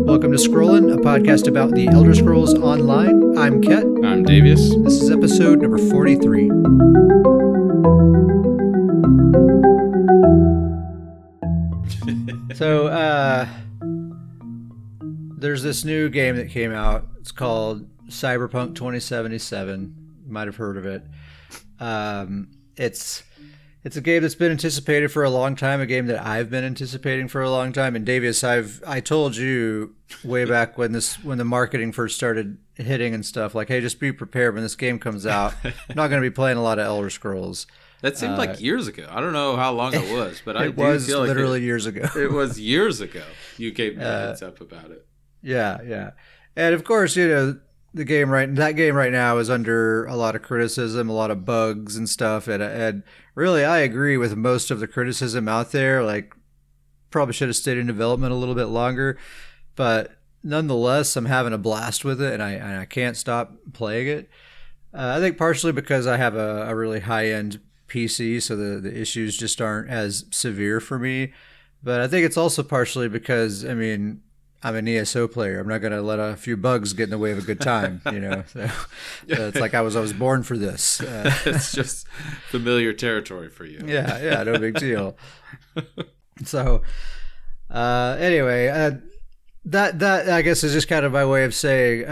Welcome to Scrollin', a podcast about the Elder Scrolls Online. I'm Ket. I'm Davius. This is episode number 43. So, there's this new game that came out. It's called Cyberpunk 2077. You might have heard of it. It's a game that's been anticipated for a long time, a game that I've been anticipating for a long time. And Davius, I told you way back when the marketing first started hitting and stuff, like, hey, just be prepared when this game comes out. I'm not going to be playing a lot of Elder Scrolls. That seemed like years ago. I don't know how long it was, but it was literally years ago. It was years ago. You gave me a heads up about it. Yeah. And of course, that game right now is under a lot of criticism, a lot of bugs and stuff. And really, I agree with most of the criticism out there. Like, probably should have stayed in development a little bit longer. But nonetheless, I'm having a blast with it, and I can't stop playing it. I think partially because I have a really high-end PC, so the issues just aren't as severe for me. But I think it's also partially because, I mean, I'm an ESO player. I'm not going to let a few bugs get in the way of a good time, So it's like I was born for this. It's just familiar territory for you. Yeah, no big deal. So, anyway, that I guess is just kind of my way of saying.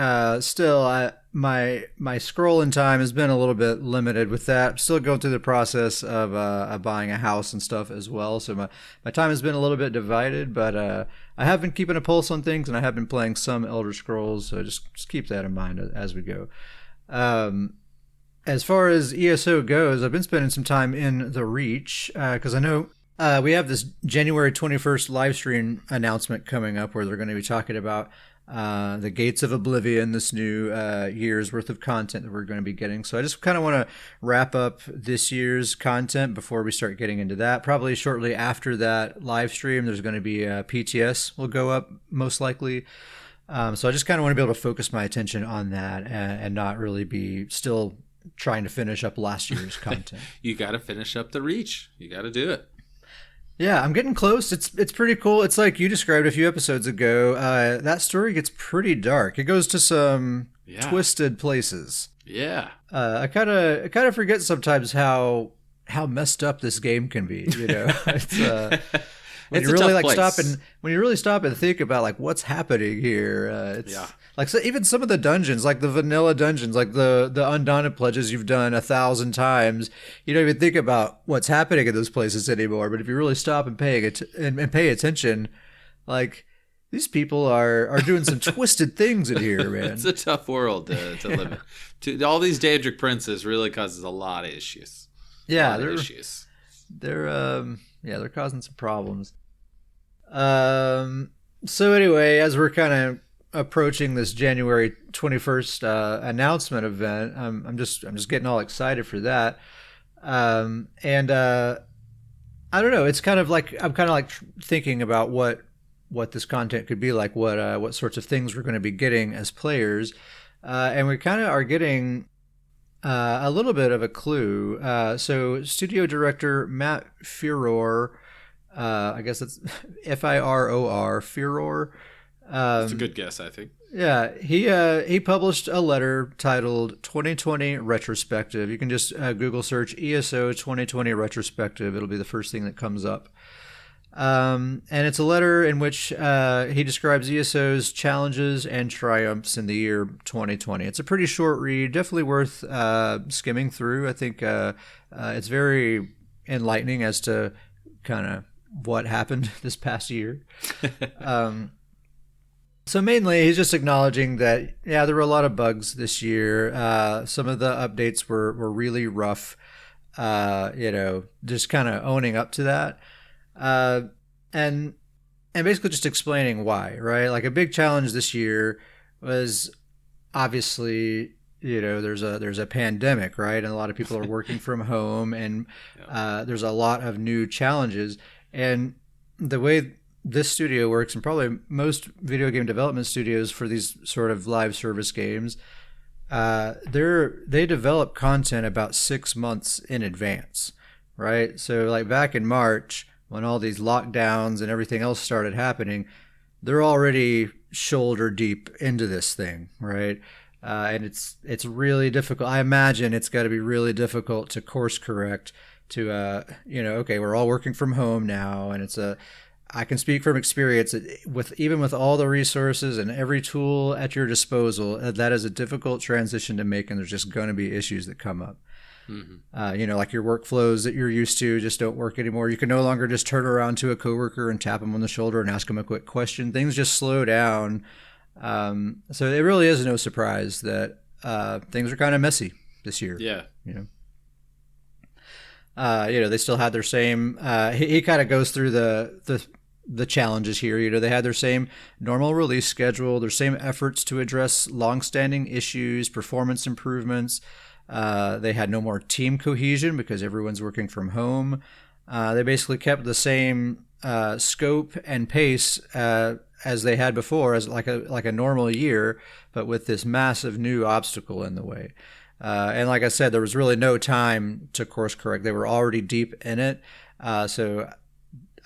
Still, my scrolling time has been a little bit limited with that. I'm still going through the process of buying a house and stuff as well. So my time has been a little bit divided, but I have been keeping a pulse on things, and I have been playing some Elder Scrolls. So just keep that in mind as we go. As far as ESO goes, I've been spending some time in the Reach because I know we have this January 21st live stream announcement coming up where they're going to be talking about the Gates of Oblivion, this new year's worth of content that we're going to be getting. So I just kind of want to wrap up this year's content before we start getting into that. Probably shortly after that live stream, there's going to be PTS will go up most likely. So I just kind of want to be able to focus my attention on that and not really be still trying to finish up last year's content. You got to finish up the Reach. You got to do it. Yeah, I'm getting close. It's pretty cool. It's like you described a few episodes ago. That story gets pretty dark. It goes to some twisted places. Yeah. I kind of forget sometimes how messed up this game can be. It's when it's you really when you really stop and think about like what's happening here. Like, so even some of the dungeons, like the vanilla dungeons, like the Undaunted pledges you've done 1,000 times, you don't even think about what's happening in those places anymore. But if you really stop and pay attention, like these people are doing some twisted things in here, man. It's a tough world to live in. All these Daedric princes really causes a lot of issues. Yeah, they're causing some problems. So anyway, as we're kind of approaching this January 21st announcement event, I'm just getting all excited for that. And I don't know, it's kind of like I'm kind of like thinking about what this content could be like, what sorts of things we're going to be getting as players, and we kind of are getting a little bit of a clue. So studio director Matt Firor, I guess it's Firor, Firor. That's a good guess, I think. Yeah, he published a letter titled 2020 Retrospective. You can just Google search ESO 2020 Retrospective. It'll be the first thing that comes up. And it's a letter in which he describes ESO's challenges and triumphs in the year 2020. It's a pretty short read, definitely worth skimming through. I think it's very enlightening as to kind of what happened this past year. So mainly, he's just acknowledging that, there were a lot of bugs this year. Some of the updates were really rough, just kind of owning up to that. And basically just explaining why, right? Like a big challenge this year was obviously, there's a pandemic, right? And a lot of people are working from home, and there's a lot of new challenges. And the way this studio works, and probably most video game development studios for these sort of live service games, they develop content about 6 months in advance, right? So like back in March, when all these lockdowns and everything else started happening, they're already shoulder deep into this thing, right? And it's really difficult. I imagine it's got to be really difficult to course correct to okay, we're all working from home now, and I can speak from experience with all the resources and every tool at your disposal, that is a difficult transition to make, and there's just going to be issues that come up. Like your workflows that you're used to just don't work anymore. You can no longer just turn around to a coworker and tap them on the shoulder and ask them a quick question. Things just slow down. So it really is no surprise that things are kind of messy this year. Yeah. They still had their same. He kind of goes through the challenges here. They had their same normal release schedule, their same efforts to address longstanding issues, performance improvements. They had no more team cohesion because everyone's working from home. They basically kept the same scope and pace as they had before, as like a normal year, but with this massive new obstacle in the way. And like I said, there was really no time to course correct. They were already deep in it. So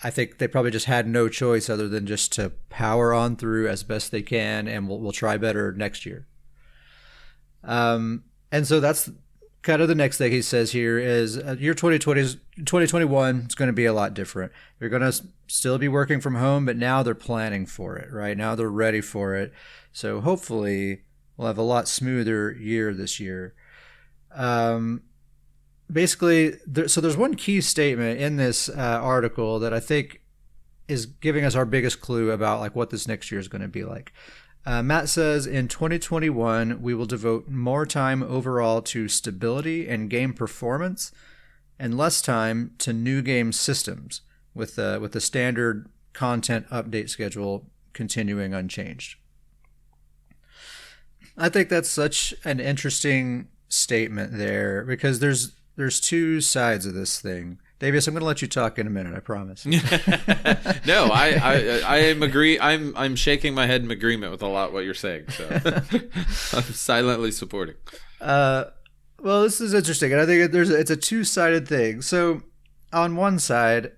I think they probably just had no choice other than just to power on through as best they can, and we'll try better next year. And so that's kind of the next thing he says here is year 2021 is going to be a lot different. They're going to still be working from home, but now they're planning for it, right? Now they're ready for it. So hopefully we'll have a lot smoother year this year. Basically, there's one key statement in this article that I think is giving us our biggest clue about like what this next year is going to be like. Matt says, in 2021, we will devote more time overall to stability and game performance and less time to new game systems, with the standard content update schedule continuing unchanged. I think that's such an interesting statement there, because there's two sides of this thing. Davis, I'm going to let you talk in a minute, I promise. No, I am agree. I'm shaking my head in agreement with a lot what you're saying. So I'm silently supporting. Well, this is interesting, and I think it's a two-sided thing. So, on one side,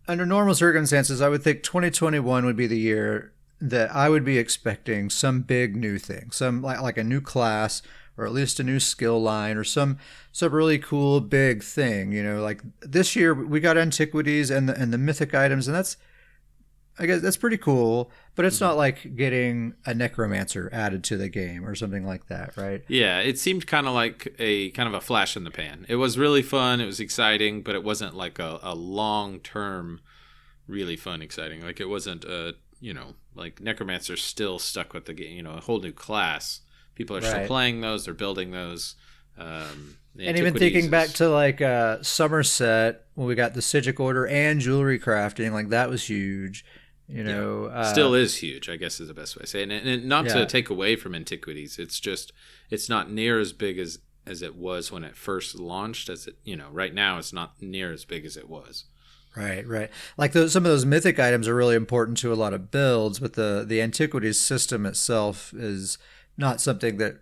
under normal circumstances, I would think 2021 would be the year that I would be expecting some big new thing, some like a new class, or at least a new skill line, or some really cool big thing. Like this year we got antiquities and the mythic items, and I guess that's pretty cool, but it's not like getting a necromancer added to the game or something like that, right? Yeah, it seemed kind of like a flash in the pan. It was really fun, it was exciting, but it wasn't like a long-term really fun, exciting. Like it wasn't like necromancer's still stuck with the game, a whole new class. People are still playing those. They're building those. And even thinking back to like Somerset, when we got the Sigic Order and jewelry crafting, like that was huge. Still is huge, I guess is the best way to say it. And not to take away from antiquities, it's not near as big as it was when it first launched. Right now it's not near as big as it was. Right. Like some of those mythic items are really important to a lot of builds, but the antiquities system itself is not something that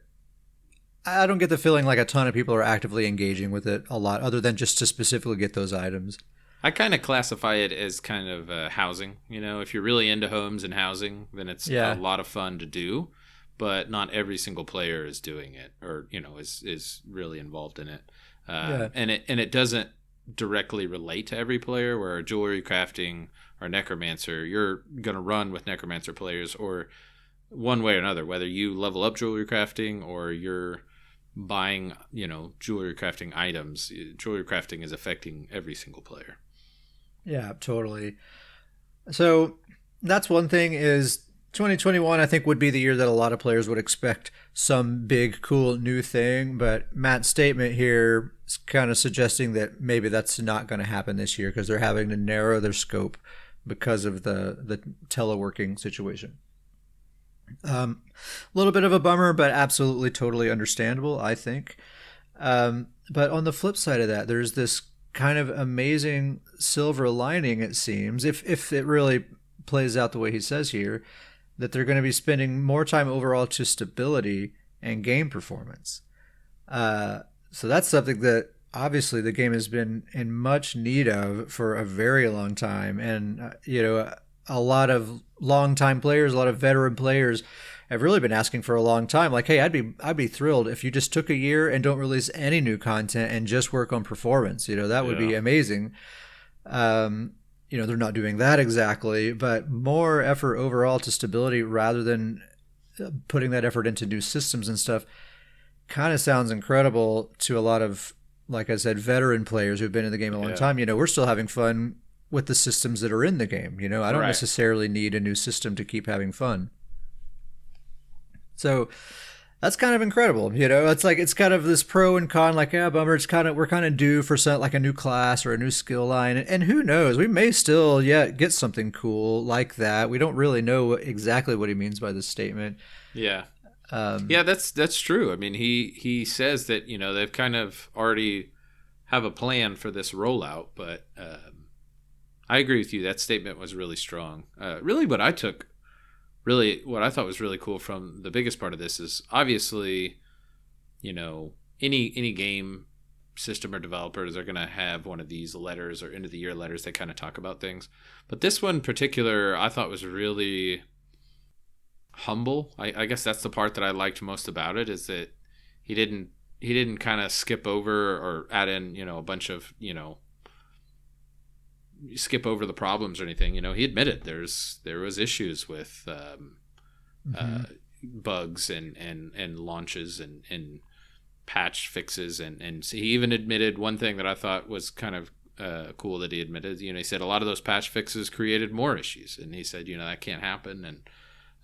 I don't get the feeling like a ton of people are actively engaging with it a lot, other than just to specifically get those items. I kind of classify it as kind of housing. If you're really into homes and housing, then it's a lot of fun to do, but not every single player is doing it or, is really involved in it. And it doesn't directly relate to every player, where jewelry crafting or necromancer, you're going to run with necromancer players, or one way or another, whether you level up jewelry crafting or you're buying, jewelry crafting items. Jewelry crafting is affecting every single player. Yeah, totally. So that's one thing, is 2021, I think, would be the year that a lot of players would expect some big, cool new thing. But Matt's statement here is kind of suggesting that maybe that's not going to happen this year, because they're having to narrow their scope because of the teleworking situation. A little bit of a bummer, but absolutely totally understandable, I think. But on the flip side of that, there's this kind of amazing silver lining, it seems, if it really plays out the way he says here, that they're going to be spending more time overall to stability and game performance. So that's something that obviously the game has been in much need of for a very long time. And, a lot of longtime players, a lot of veteran players have really been asking for a long time. Like, hey, I'd be thrilled if you just took a year and don't release any new content and just work on performance. That would Yeah. be amazing. Um, they're not doing that exactly, but more effort overall to stability rather than putting that effort into new systems and stuff kind of sounds incredible to a lot of, like I said, veteran players who've been in the game a long Yeah. time. We're still having fun with the systems that are in the game. I don't Right. necessarily need a new system to keep having fun. So that's kind of incredible. It's like it's kind of this pro and con. Like, yeah, bummer. We're kind of due for some like a new class or a new skill line, and who knows? We may still yet get something cool like that. We don't really know exactly what he means by this statement. Yeah. Um, Yeah, that's true. I mean, he says that they've kind of already have a plan for this rollout, but I agree with you. That statement was really strong. Really, what I thought was really cool from the biggest part of this is obviously, any game system or developers are going to have one of these letters or end of the year letters that kind of talk about things. But this one in particular, I thought was really humble. I guess that's the part that I liked most about it is that he didn't kind of skip over or add in a bunch of skip over the problems or anything. He admitted there was issues with mhm. bugs and launches and patch fixes and he even admitted one thing that I thought was kind of cool that he admitted. He said a lot of those patch fixes created more issues, and he said that can't happen. And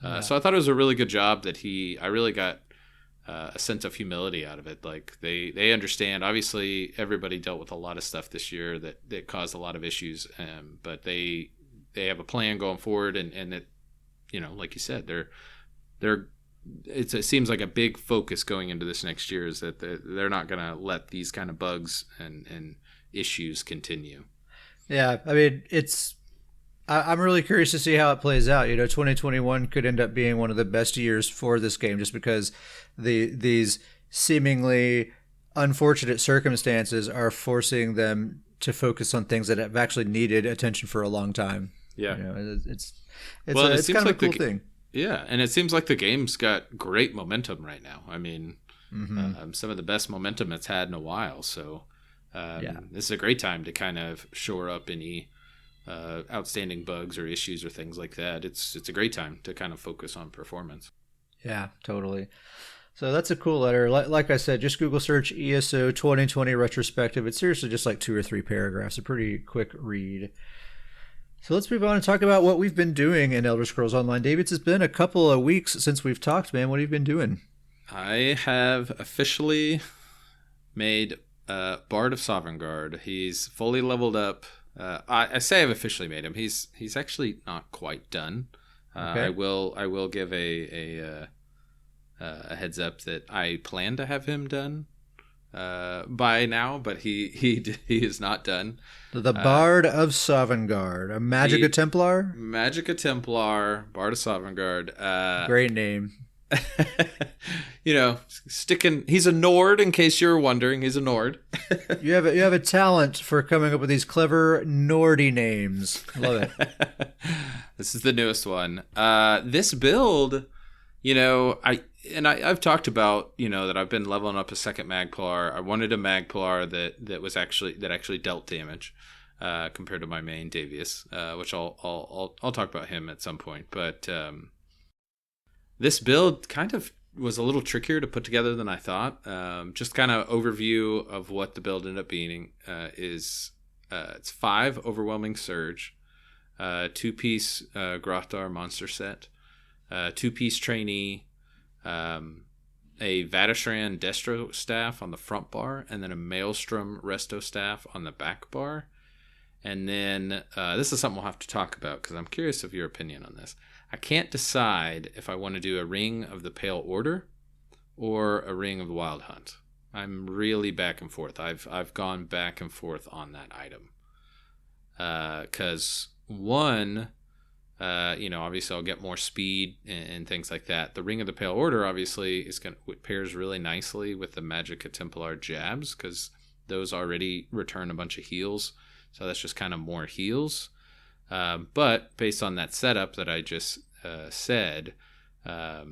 Yeah. so I thought it was a really good job that I really got a sense of humility out of it. Like they understand. Obviously, everybody dealt with a lot of stuff this year that caused a lot of issues, but they have a plan going forward, and it, like you said, they're it seems like a big focus going into this next year is that they're not going to let these kind of bugs and issues continue. Yeah. I mean, I'm really curious to see how it plays out. 2021 could end up being one of the best years for this game just because these seemingly unfortunate circumstances are forcing them to focus on things that have actually needed attention for a long time. Yeah. It's Well, and it it's seems kind of a like cool thing. yeah, and it seems like the game's got great momentum right now. I mean, Hmm. some of the best momentum it's had in a while. So Yeah. this is a great time to kind of shore up any outstanding bugs or issues or things like that. It's a great time to kind of focus on performance. Yeah, totally. So that's a cool letter. Like I said, just Google search ESO 2020 retrospective. It's seriously just like 2 or 3 paragraphs, a pretty quick read. So let's move on and talk about what we've been doing in Elder Scrolls Online. David, it's been a couple of weeks since we've talked, man. What have you been doing? I have officially made Bard of Sovngarde. He's fully leveled up. I say I've officially made him. He's actually not quite done. I Okay. will give a heads up that I plan to have him done by now, but he is not done. The Uh, Bard of Sovngarde, a Magica he Templar. Magica Templar, Bard of Sovngarde. Great name. Sticking. He's a Nord. In case you're wondering, he's a Nord. You have a talent for coming up with these clever Nordy names. I love it. This is the newest one. This build, I've talked about that I've been leveling up a second MagPlar. I wanted a MagPlar that actually dealt damage compared to my main Davius, which I'll talk about him at some point. But this build kind of was a little trickier to put together than I thought. Just kind of overview of what the build ended up being is it's 5 Overwhelming Surge, 2-piece Grothar monster set, 2-piece trainee, a Vatashran Destro staff on the front bar, and then a Maelstrom Resto staff on the back bar. And then this is something we'll have to talk about because I'm curious of your opinion on this. I can't decide if I want to do a Ring of the Pale Order or a Ring of the Wild Hunt. I'm really back and forth. I've gone back and forth on that item because one, obviously I'll get more speed and things like that. The Ring of the Pale Order obviously it pairs really nicely with the Magica Templar jabs because those already return a bunch of heals. So that's just kind of more heals. But based on that setup that I just said, a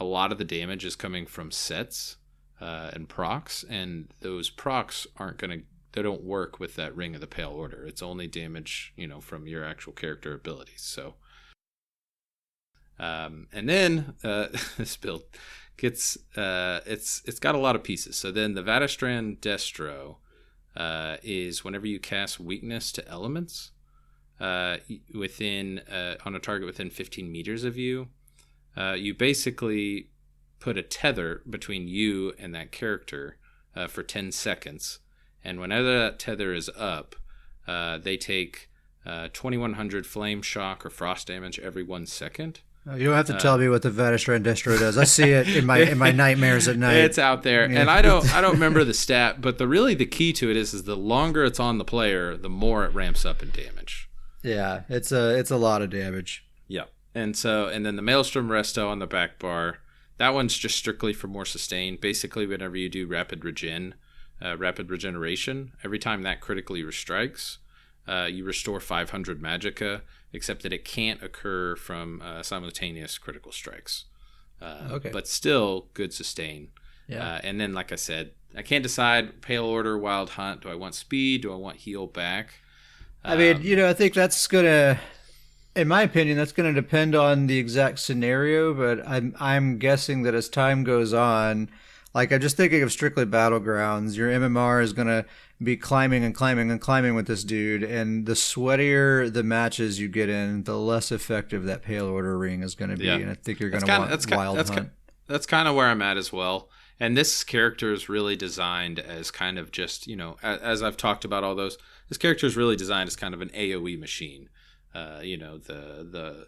lot of the damage is coming from sets and procs, and those procs they don't work with that Ring of the Pale Order. It's only damage, from your actual character abilities. So, and then this build gets it's got a lot of pieces. So then the Vatterstrand Destro is whenever you cast weakness to elements within on a target within 15 meters of you, you basically put a tether between you and that character for 10 seconds. And whenever that tether is up, they take 2100 flame, shock, or frost damage every 1 second. You don't have to tell me what the Vatterstrand Destro does. I see it in my nightmares at night. It's out there, and I don't remember the stat, but the key to it is the longer it's on the player, the more it ramps up in damage. Yeah, it's a lot of damage. Yeah, and then the Maelstrom Resto on the back bar, that one's just strictly for more sustain. Basically, whenever you do rapid regeneration, every time that critically strikes, you restore 500 magicka, except that it can't occur from simultaneous critical strikes. Okay. But still good sustain. Yeah. And then, like I said, I can't decide Pale Order, Wild Hunt. Do I want speed? Do I want heal back? I mean, I think that's gonna, in my opinion, that's gonna depend on the exact scenario. But I'm guessing that as time goes on, like I'm just thinking of strictly Battlegrounds, your MMR is gonna be climbing and climbing and climbing with this dude, and the sweatier the matches you get in, the less effective that Pale Order ring is gonna be. Yeah. And I think you're gonna want Wild Hunt. That's kind of where I'm at as well. And this character is really designed as kind of just, as I've talked about all those, this character is really designed as kind of an AoE machine. The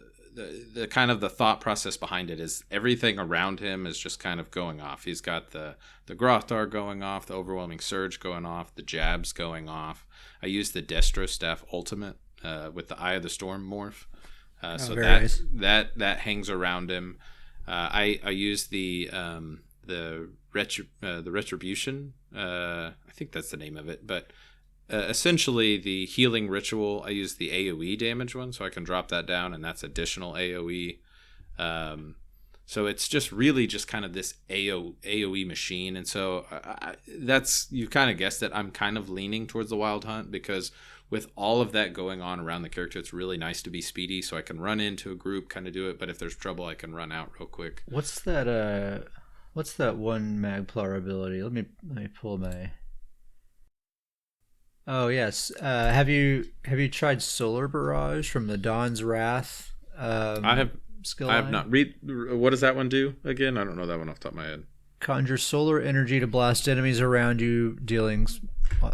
kind of the thought process behind it is everything around him is just kind of going off. He's got the Grothar going off, the Overwhelming Surge going off, the jabs going off. I use the Destro Staff Ultimate with the Eye of the Storm morph. Nice. that hangs around him. I use the Retribution. I think that's the name of it, but essentially the healing ritual. I use the AoE damage one, so I can drop that down, and that's additional AoE. So it's just really just kind of this AoE machine, and so that's, you kind of guessed it. I'm kind of leaning towards the Wild Hunt because with all of that going on around the character, it's really nice to be speedy, so I can run into a group, kind of do it. But if there's trouble, I can run out real quick. What's that? What's that one MagPlar ability? Let me pull my. Oh yes. Have you tried Solar Barrage from the Dawn's Wrath? I have. Skill I have line? not. What does that one do again? I don't know that one off the top of my head. Conjure solar energy to blast enemies around you, dealing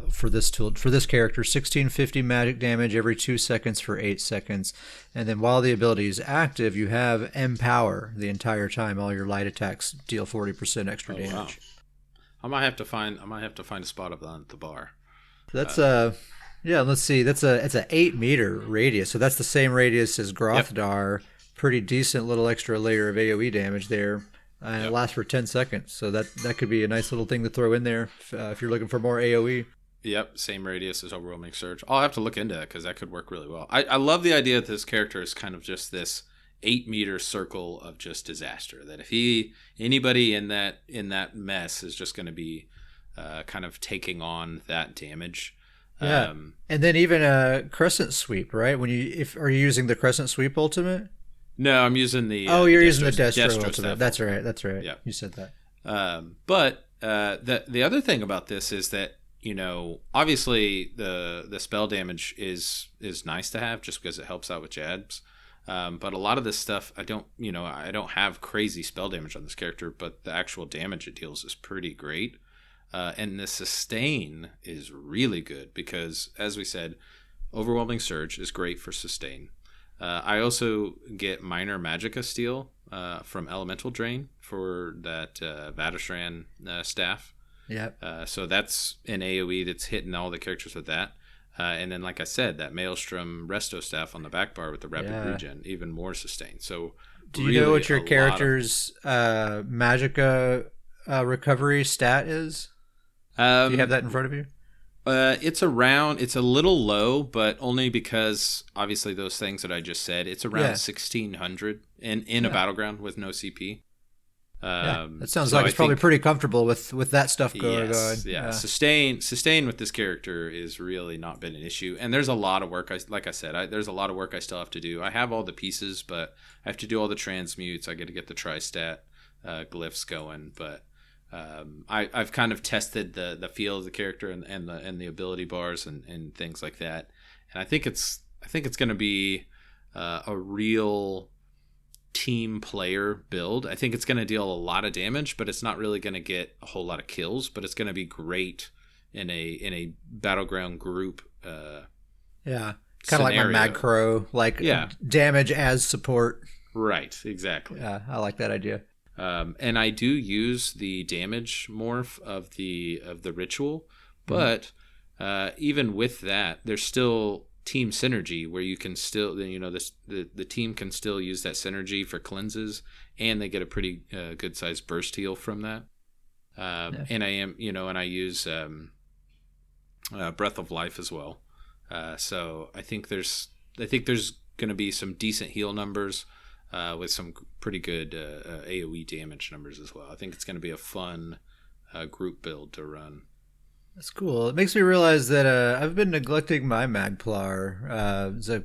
for this character 1650 magic damage every 2 seconds for 8 seconds. And then while the ability is active, you have Empower the entire time. All your light attacks deal 40% extra damage. Wow. I might have to find a spot of that at the bar. That's yeah. Let's see. It's a 8 meter radius, so that's the same radius as Grothar. Yep. Pretty decent little extra layer of AoE damage there. And it lasts for 10 seconds, so that could be a nice little thing to throw in there if you're looking for more AoE. Yep, same radius as Overwhelming Surge. I'll have to look into it because that could work really well. I love the idea that this character is kind of just this 8 meter circle of just disaster. That if anybody in that mess is just going to be kind of taking on that damage. Yeah, and then even a Crescent Sweep, right? Are you using the Crescent Sweep ultimate? No, I'm using the. You're using the Destro ultimate. That's right. Yeah, you said that. But the other thing about this is that, obviously the spell damage is nice to have just because it helps out with jabs. But a lot of this stuff, I don't have crazy spell damage on this character, but the actual damage it deals is pretty great. And the sustain is really good because, as we said, Overwhelming Surge is great for sustain. I also get minor Magicka Steal from Elemental Drain for that Vatterstrand staff. Yep. So that's an AoE that's hitting all the characters with that. And then, like I said, that Maelstrom Resto staff on the back bar with the rapid regen, even more sustain. So, do you know what your character's Magicka recovery stat is? Do you have that in front of you? It's around. It's a little low, but only because obviously those things that I just said. It's around 1600 in a battleground with no CP. That sounds like it's probably pretty comfortable with that stuff going on. Yeah. Sustain with this character is really not been an issue, and there's a lot of work. There's a lot of work I still have to do. I have all the pieces, but I have to do all the transmutes. I got to get the tri-stat glyphs going, but I've kind of tested the feel of the character and the ability bars and things like that, and I think it's going to be a real team player build. I think it's going to deal a lot of damage, but it's not really going to get a whole lot of kills. But it's going to be great in a battleground group. Kind of like my MagCro, damage as support. Right, exactly. Yeah, I like that idea. And I do use the damage morph of the ritual, but even with that, there's still team synergy where you can still, the team can still use that synergy for cleanses, and they get a pretty good sized burst heal from that. And I use Breath of Life as well. So I think there's going to be some decent heal numbers with some pretty good AoE damage numbers as well. I think it's going to be a fun group build to run. That's cool. It makes me realize that I've been neglecting my MagPlar. It's a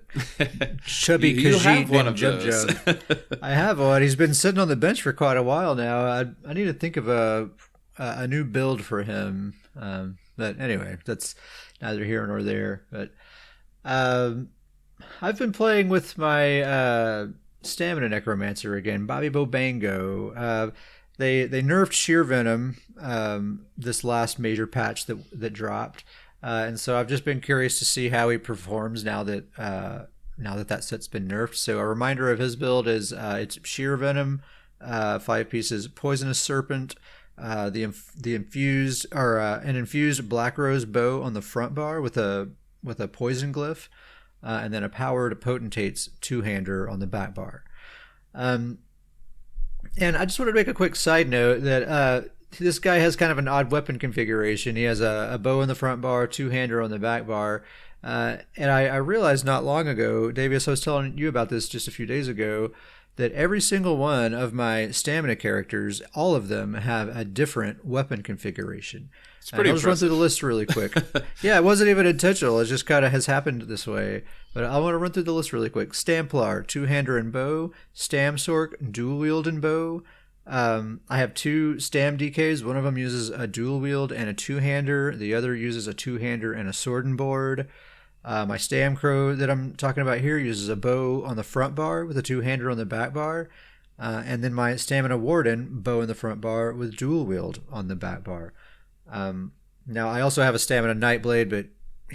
chubby Khajiit named Jub. I have one. He's been sitting on the bench for quite a while now. I need to think of a new build for him. But anyway, that's neither here nor there. But I've been playing with my Stamina Necromancer again, Bobby Bobango. They nerfed Sheer Venom this last major patch that dropped, and so I've just been curious to see how he performs now that that set's been nerfed. So a reminder of his build is it's Sheer Venom, 5 pieces, Poisonous Serpent, an infused Black Rose bow on the front bar with a poison glyph, and then a Powered Potentate's 2-hander on the back bar. And I just wanted to make a quick side note that this guy has kind of an odd weapon configuration. He has a bow in the front bar, 2-hander on the back bar. And I realized not long ago, Davius, I was telling you about this just a few days ago, that every single one of my stamina characters, all of them have a different weapon configuration. It's pretty I'll just run through the list really quick. Yeah, it wasn't even intentional. It just kind of has happened this way. But I want to run through the list really quick. stamPlar, 2-hander and bow. stamSorc, dual wield and bow. I have 2 stam DKs. One of them uses a dual wield and a 2-hander. The other uses a 2-hander and a sword and board. My stamCro that I'm talking about here uses a bow on the front bar with a 2-hander on the back bar. And then my Stamina Warden, bow in the front bar with dual wield on the back bar. Now I also have a Stamina Nightblade, but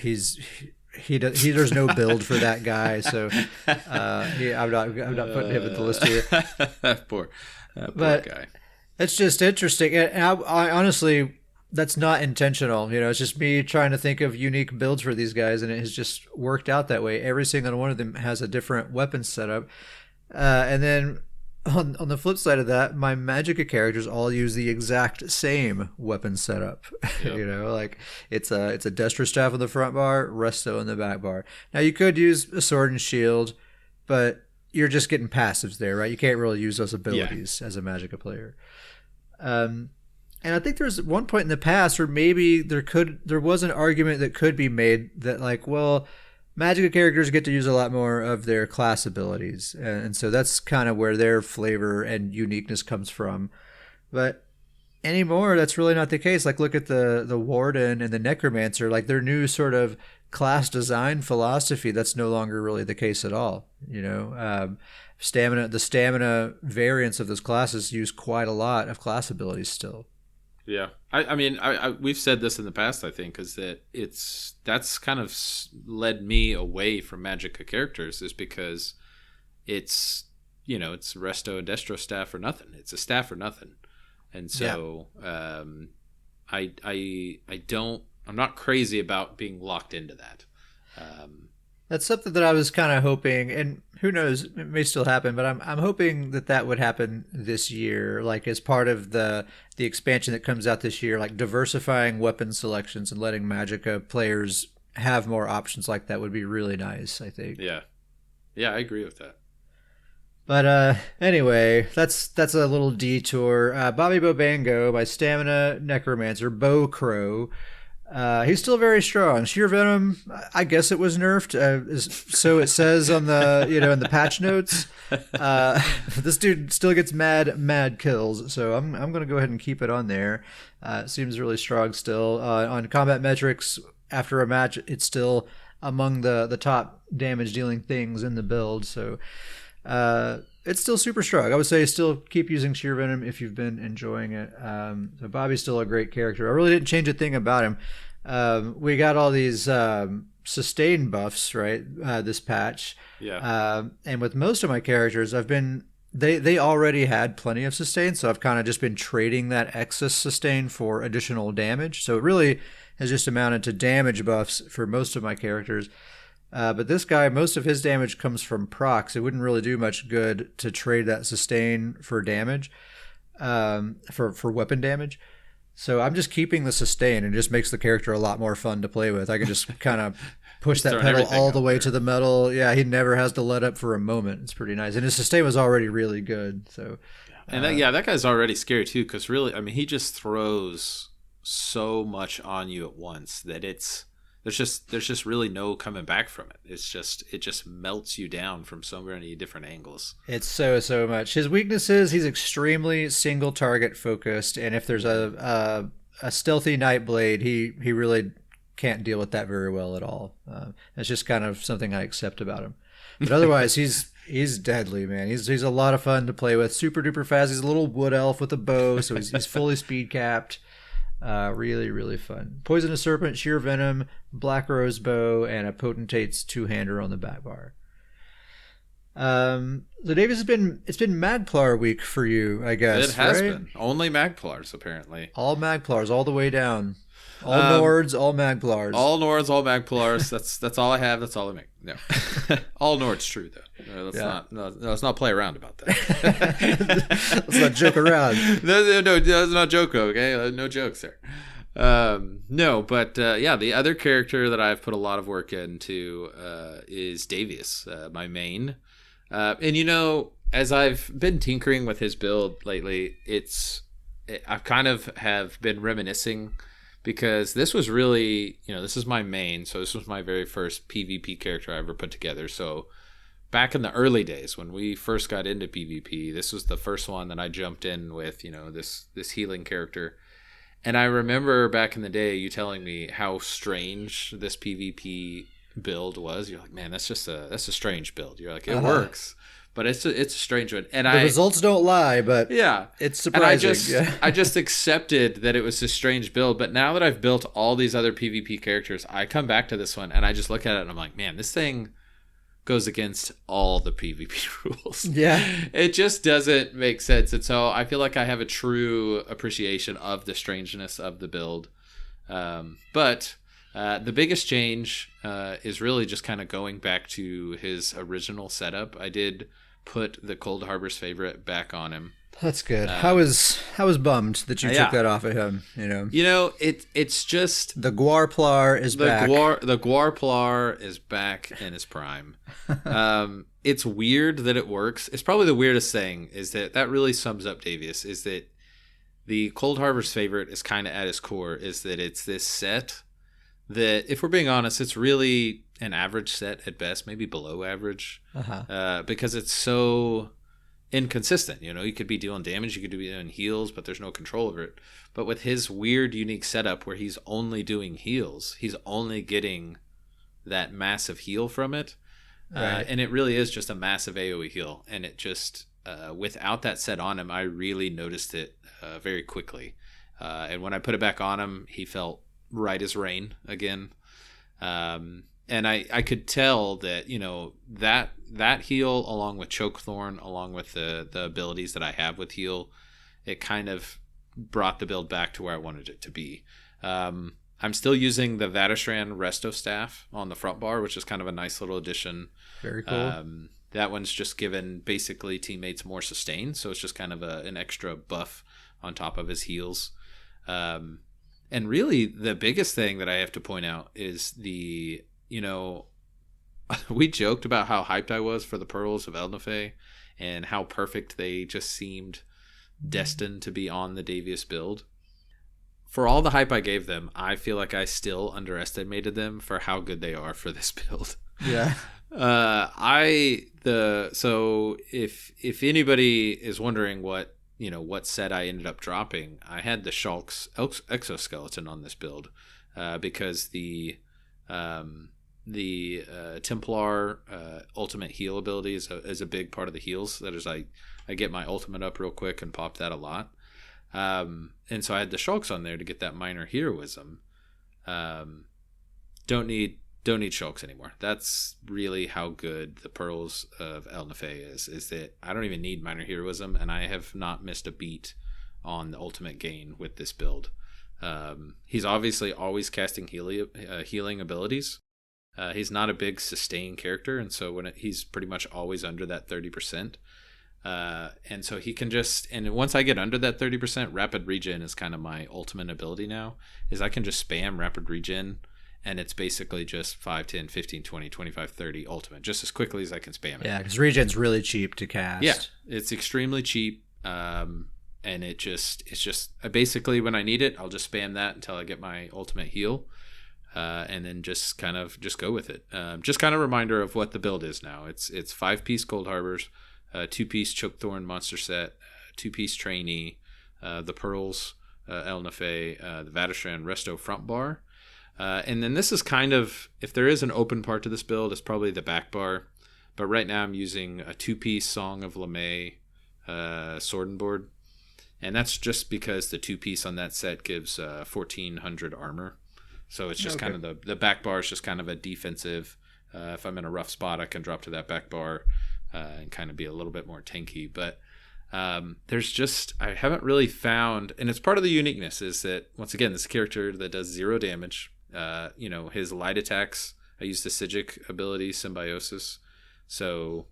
there's no build for that guy, so I'm not putting him in the list here. poor but guy. It's just interesting, and I honestly, that's not intentional. It's just me trying to think of unique builds for these guys, and it has just worked out that way. Every single one of them has a different weapon setup, and then on the flip side of that, my Magicka characters all use the exact same weapon setup. Yep. It's a Destro Staff on the front bar, Resto on the back bar. Now you could use a sword and shield, but you're just getting passives there, right? You can't really use those abilities as a Magicka player. And I think there's one point in the past where maybe there was an argument that could be made that Magicka characters get to use a lot more of their class abilities, and so that's kind of where their flavor and uniqueness comes from. But anymore, that's really not the case. Look at the Warden and the Necromancer, their new sort of class design philosophy. That's no longer really the case at all. The stamina variants of those classes use quite a lot of class abilities still. Yeah, I mean, we've said this in the past. I think is that that's kind of led me away from Magicka characters, is because it's Resto and Destro Staff or nothing. It's a staff or nothing, and so I'm not crazy about being locked into that. That's something that I was kind of hoping, and who knows, it may still happen, but I'm hoping that that would happen this year, like as part of the expansion that comes out this year, like diversifying weapon selections and letting Magicka players have more options like that would be really nice, I think. Yeah. Yeah, I agree with that. But anyway, that's a little detour. Bobby Bobango, my stamina necromancer, Bo Crow. He's still very strong. Sheer venom, I guess it was nerfed, so it says on the in the patch notes. This dude still gets mad kills, so I'm gonna go ahead and keep it on there. It seems really strong still. On combat metrics, after a match, it's still among the top damage dealing things in the build. So it's still super strong. I would say still keep using Sheer Venom if you've been enjoying it. So Bobby's still a great character. I really didn't change a thing about him. We got all these sustain buffs, right, this patch. Yeah. And with most of my characters, they already had plenty of sustain, so I've kind of just been trading that excess sustain for additional damage. So it really has just amounted to damage buffs for most of my characters. But this guy, most of his damage comes from procs. It wouldn't really do much good to trade that sustain for damage, for weapon damage. So I'm just keeping the sustain, and it just makes the character a lot more fun to play with. I can just kind of push that pedal all the way to the metal. Yeah, he never has to let up for a moment. It's pretty nice. And his sustain was already really good. So, and that guy's already scary too, because really, I mean, he just throws so much on you at once that there's just really no coming back from it. It just melts you down from so many different angles. It's so much. His weaknesses, he's extremely single target focused, and if there's a stealthy Nightblade, he really can't deal with that very well at all. It's just kind of something I accept about him. But otherwise, he's deadly, man. He's a lot of fun to play with. Super duper fast. He's a little wood elf with a bow, so he's fully speed capped. Really, really fun. Poisonous Serpent, Sheer Venom, Black Rose Bow, and a Potentate's two-hander on the back bar. So Davis, it's been MagPlar week for you, I guess. It has right? been. Only MagPlars, apparently. All MagPlars, all the way down. All Nords, all MagPlars. All Nords, all MagPlars. That's all I have. That's all I make. No, all Nords true though. Let's not play around about that. Let's not joke around. No, let's not joke. Okay, no jokes there. No, but the other character that I've put a lot of work into is Davius, my main. And as I've been tinkering with his build lately, I've kind of have been reminiscing. Because this was really, this is my main. So this was my very first PvP character I ever put together. So back in the early days when we first got into PvP, this was the first one that I jumped in with, this healing character. And I remember back in the day you telling me how strange this PvP build was. You're like, man, that's a strange build. You're like, it works. But it's a strange one, and the results don't lie. But yeah, it's surprising. And I just accepted that it was a strange build. But now that I've built all these other PvP characters, I come back to this one and I just look at it and I'm like, man, this thing goes against all the PvP rules. Yeah, it just doesn't make sense. And so I feel like I have a true appreciation of the strangeness of the build. But the biggest change is really just kind of going back to his original setup. I did put the Cold Harbor's favorite back on him. That's good. I was bummed that you took that off of him. It's just the Guarplar is back. The Guarplar is back in his prime. It's weird that it works. It's probably the weirdest thing is that really sums up Davius. Is that the Cold Harbor's favorite is kind of at its core is that it's this set that, if we're being honest, it's really an average set at best, maybe below average, because it's so inconsistent. You could be dealing damage, you could be doing heals, but there's no control over it. But with his weird, unique setup where he's only doing heals, he's only getting that massive heal from it, right. And it really is just a massive AoE heal. And it just, without that set on him, I really noticed it very quickly. And when I put it back on him, he felt right as rain again. And I could tell that, that heal along with Chokethorn, along with the abilities that I have with heal, it kind of brought the build back to where I wanted it to be. I'm still using the Vatterstrand Resto staff on the front bar, which is kind of a nice little addition. Very cool. That one's just given basically teammates more sustain, so it's just kind of an extra buff on top of his heals. And really, the biggest thing that I have to point out is we joked about how hyped I was for the Pearls of Elnathay and how perfect they just seemed destined to be on the Davius build. For all the hype I gave them, I feel like I still underestimated them for how good they are for this build. Yeah. So if anybody is wondering what set I ended up dropping, I had the Shulk's exoskeleton on this build, because the stamPlar ultimate heal ability is a big part of the heals. That is, I get my ultimate up real quick and pop that a lot. And so I had the Shulks on there to get that minor heroism. Don't need Shulks anymore. That's really how good the Pearls of Elnathay is that I don't even need minor heroism, and I have not missed a beat on the ultimate gain with this build. He's obviously always casting healing abilities. He's not a big sustain character, and so he's pretty much always under that 30%. And so he can and once I get under that 30%, rapid regen is kind of my ultimate ability now, is I can just spam rapid regen, and it's basically just 5, 10, 15, 20, 25, 30 ultimate, just as quickly as I can spam it. Yeah, because regen's really cheap to cast. Yeah, it's extremely cheap. And it's just basically when I need it, I'll just spam that until I get my ultimate heal. And then just go with it. Just kind of reminder of what the build is now. It's 5-piece Cold Harbors, 2-piece Chokethorn monster set, 2-piece Trainee, the Pearls, Elnathay, the Vatterstrand Resto front bar. And then this is kind of, if there is an open part to this build, it's probably the back bar. But right now I'm using a 2-piece Song of LeMay sword and board. And that's just because the 2-piece on that set gives 1,400 armor. So it's just kind of the back bar is just kind of a defensive. If I'm in a rough spot, I can drop to that back bar and kind of be a little bit more tanky. But I haven't really found, and it's part of the uniqueness is that, once again, this character that does 0 damage. His light attacks, I use the Sigic ability, Symbiosis. So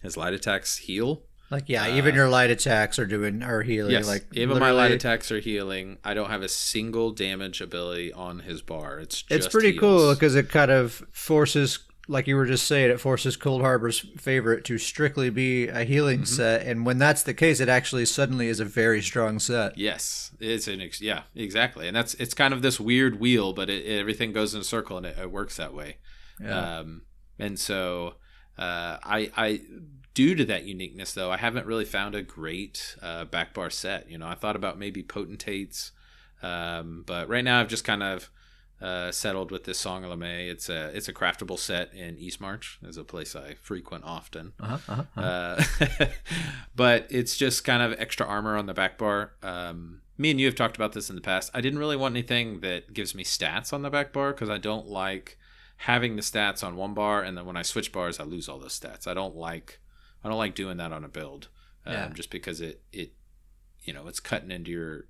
his light attacks heal. Even your light attacks are healing. Yes, even my light attacks are healing. I don't have a single damage ability on his bar. It's pretty heals. cool because it kind of forces, like you were just saying, it forces Cold Harbor's favorite to strictly be a healing set. And when that's the case, it actually suddenly is a very strong set. Yes, yeah, exactly. And it's kind of this weird wheel, but everything goes in a circle and it works that way. Yeah. And so I due to that uniqueness, though, I haven't really found a great back bar set. I thought about maybe Potentates, but right now I've just kind of settled with this Song of LeMay. It's a craftable set in Eastmarch, is a place I frequent often. But it's just kind of extra armor on the back bar. Me and you have talked about this in the past. I didn't really want anything that gives me stats on the back bar because I don't like having the stats on one bar, and then when I switch bars, I lose all those stats. I don't like doing that on a build, just because it's cutting into your.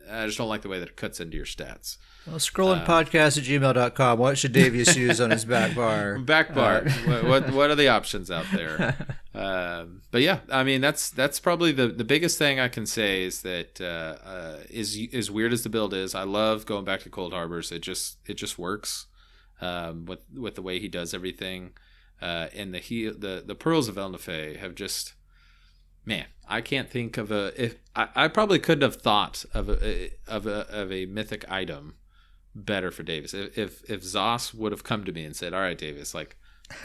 I just don't like the way that it cuts into your stats. Well, scrollingpodcast@gmail.com. What should Davius use on his back bar? Back bar. What are the options out there? But yeah, I mean that's probably the biggest thing I can say is that as weird as the build is, I love going back to Cold Harbors. It just works with the way he does everything. And the Pearls of Elnathay have just. Man, I can't think of I probably couldn't have thought of a mythic item better for Davis. If Zos would have come to me and said, "All right, Davis,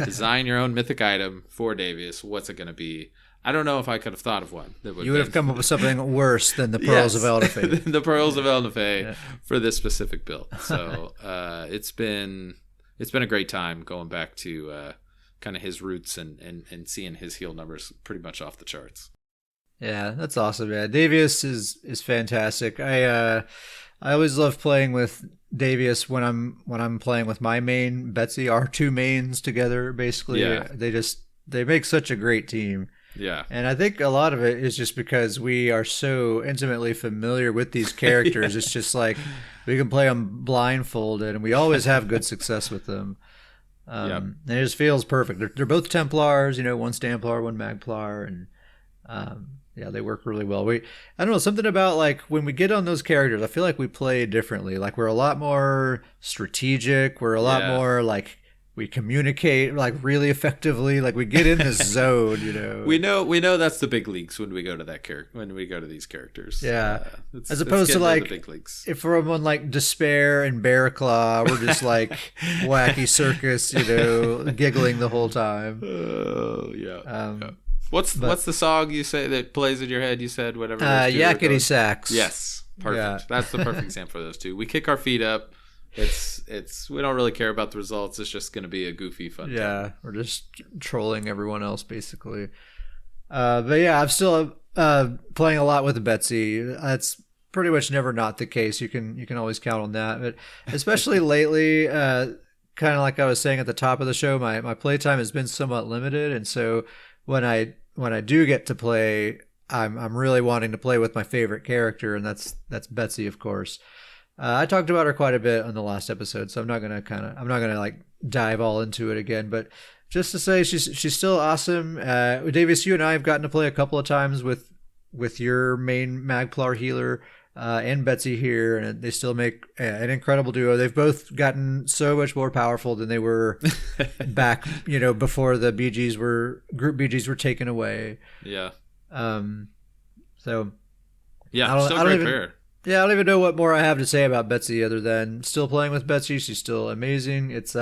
design your own mythic item for Davis. What's it going to be?" I don't know if I could have thought of one that would. You would have come up with something worse than the Pearls of Elnathay. The Pearls of Elnathay for this specific build. So it's been a great time going back to. Kind of his roots and seeing his heal numbers pretty much off the charts. Yeah, that's awesome, man. Davius is fantastic. I always love playing with Davius when I'm playing with my main Betsy. Our two mains together, basically. Yeah. They make such a great team. Yeah. And I think a lot of it is just because we are so intimately familiar with these characters. Yeah. It's just like we can play them blindfolded, and we always have good success with them. And it just feels perfect. They're both Templars, one stamPlar, one MagPlar, and yeah, they work really well. I don't know, something about like when we get on those characters, I feel like we play differently. Like we're a lot more strategic. We're a lot more like we communicate like really effectively. Like we get in the zone. We know that's the big leagues when we go to when we go to these characters. Yeah, as opposed to like the big leagues. If we're on like Despair and Bear Claw, we're just like wacky circus, giggling the whole time. Oh yeah. What's the song you say that plays in your head? You said whatever. Yakety Sax. Yes, perfect. Yeah. That's the perfect example for those two. We kick our feet up. It's we don't really care about the results. It's just going to be a goofy fun time. We're just trolling everyone else basically. But yeah, I'm still playing a lot with Betsy. That's pretty much never not the case. You can always count on that. But especially lately, kind of like I was saying at the top of the show, my playtime has been somewhat limited, and so when I do get to play, I'm really wanting to play with my favorite character, and that's Betsy, of course. I talked about her quite a bit on the last episode, so I'm not gonna like dive all into it again. But just to say, she's still awesome. Davis, you and I have gotten to play a couple of times with your main MagPlar healer and Betsy here, and they still make an incredible duo. They've both gotten so much more powerful than they were back, before the group BGs were taken away. Yeah. So. Yeah, still great pair. Yeah, I don't even know what more I have to say about Betsy other than still playing with Betsy. She's still amazing. It's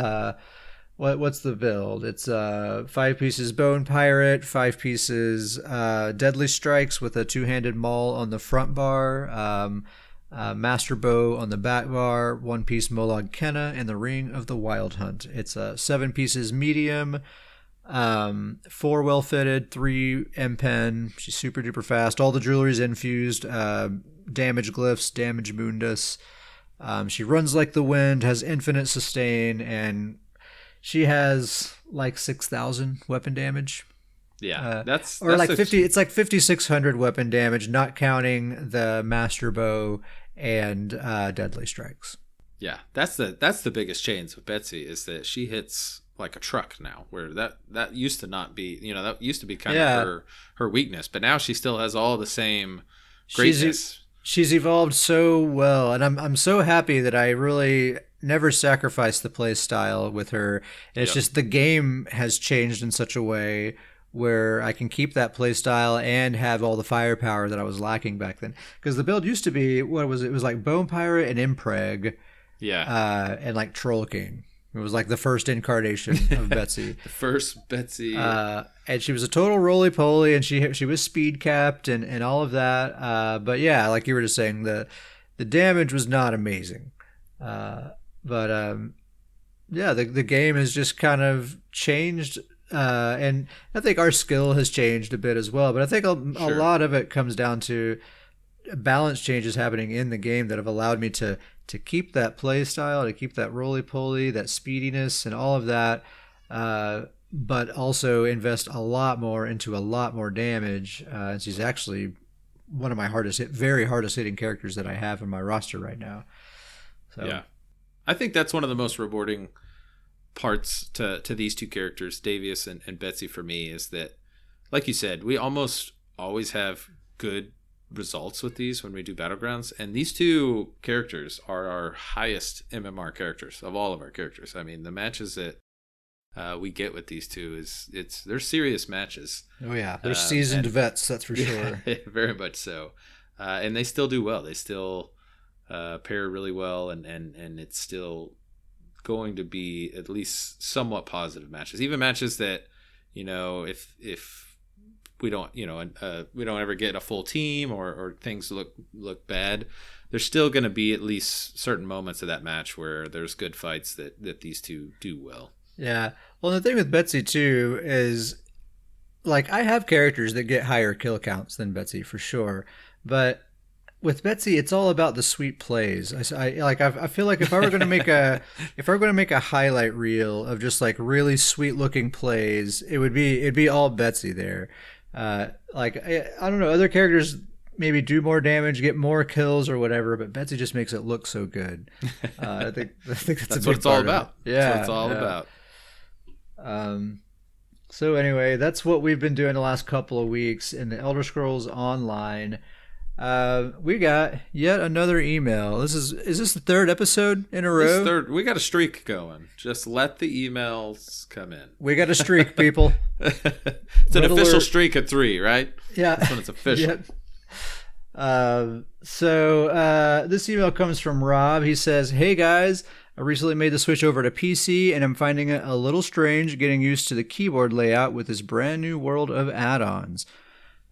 what's the build? It's 5 pieces Bone Pirate, 5 pieces Deadly Strikes with a 2-handed maul on the front bar, Master Bow on the back bar, 1 piece Molag Kenna, and the Ring of the Wild Hunt. It's 7 pieces medium, 4 well fitted, 3 M-Pen. She's super duper fast. All the jewelry's infused. Damage glyphs, damage mundus. She runs like the wind, has infinite sustain, and she has like 6,000 weapon damage. Yeah, that's like 50. It's like 5,600 weapon damage, not counting the Master Bow and Deadly Strikes. Yeah, that's the biggest change with Betsy is that she hits like a truck now, where that used to not be. That used to be kind of her weakness, but now she still has all the same greatness. She's evolved so well, and I'm so happy that I really never sacrificed the play style with her. And it's just the game has changed in such a way where I can keep that play style and have all the firepower that I was lacking back then. Because the build used to be, what was it? It was like Bone Pirate and Impreg. Yeah. And like Troll King. It was like the first incarnation of Betsy. The first Betsy. And she was a total roly-poly, and she was speed capped and all of that. But yeah, like you were just saying, the damage was not amazing. But the game has just kind of changed. And I think our skill has changed a bit as well. But I think a lot of it comes down to balance changes happening in the game that have allowed me to keep that play style, to keep that roly-poly, that speediness, and all of that, but also invest a lot more into a lot more damage. And she's actually one of my very hardest hitting characters that I have in my roster right now. So. Yeah, I think that's one of the most rewarding parts to these two characters, Davius and Betsy, for me, is that, like you said, we almost always have good results with these when we do Battlegrounds, and these two characters are our highest MMR characters of all of our characters. I mean, the matches that we get with these two they're serious matches. Oh yeah, they're seasoned vets, that's for sure. Very much so. And they still do well. They still pair really well, and it's still going to be at least somewhat positive matches. Even matches that, if we don't ever get a full team or things look bad, there's still going to be at least certain moments of that match where there's good fights that these two do well. Yeah. Well, the thing with Betsy too is, like, I have characters that get higher kill counts than Betsy for sure, but with Betsy, it's all about the sweet plays. I feel like if I were going to make a highlight reel of just like really sweet looking plays, it'd be all Betsy there. Like I don't know, other characters maybe do more damage, get more kills or whatever, but Betsy just makes it look so good. I think that's what it's all about. Yeah, that's what it's all about. So anyway, that's what we've been doing the last couple of weeks in the Elder Scrolls Online. We got yet another email. Is this the third episode in a row? We got a streak going. Just let the emails come in. We got a streak, people. It's an official streak at 3, right? Yeah. That's when it's official. Yep. This email comes from Rob. He says, "Hey guys, I recently made the switch over to PC and I'm finding it a little strange getting used to the keyboard layout with this brand new world of add-ons.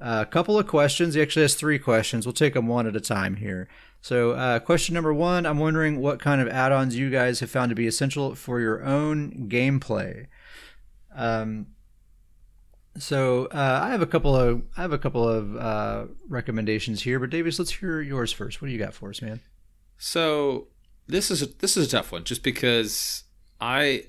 A couple of questions. He actually has 3 questions. We'll take them one at a time here. So question number 1, I'm wondering what kind of add-ons you guys have found to be essential for your own gameplay. I have a couple of recommendations here, but Davis, let's hear yours first. What do you got for us, man? So this is a tough one, just because I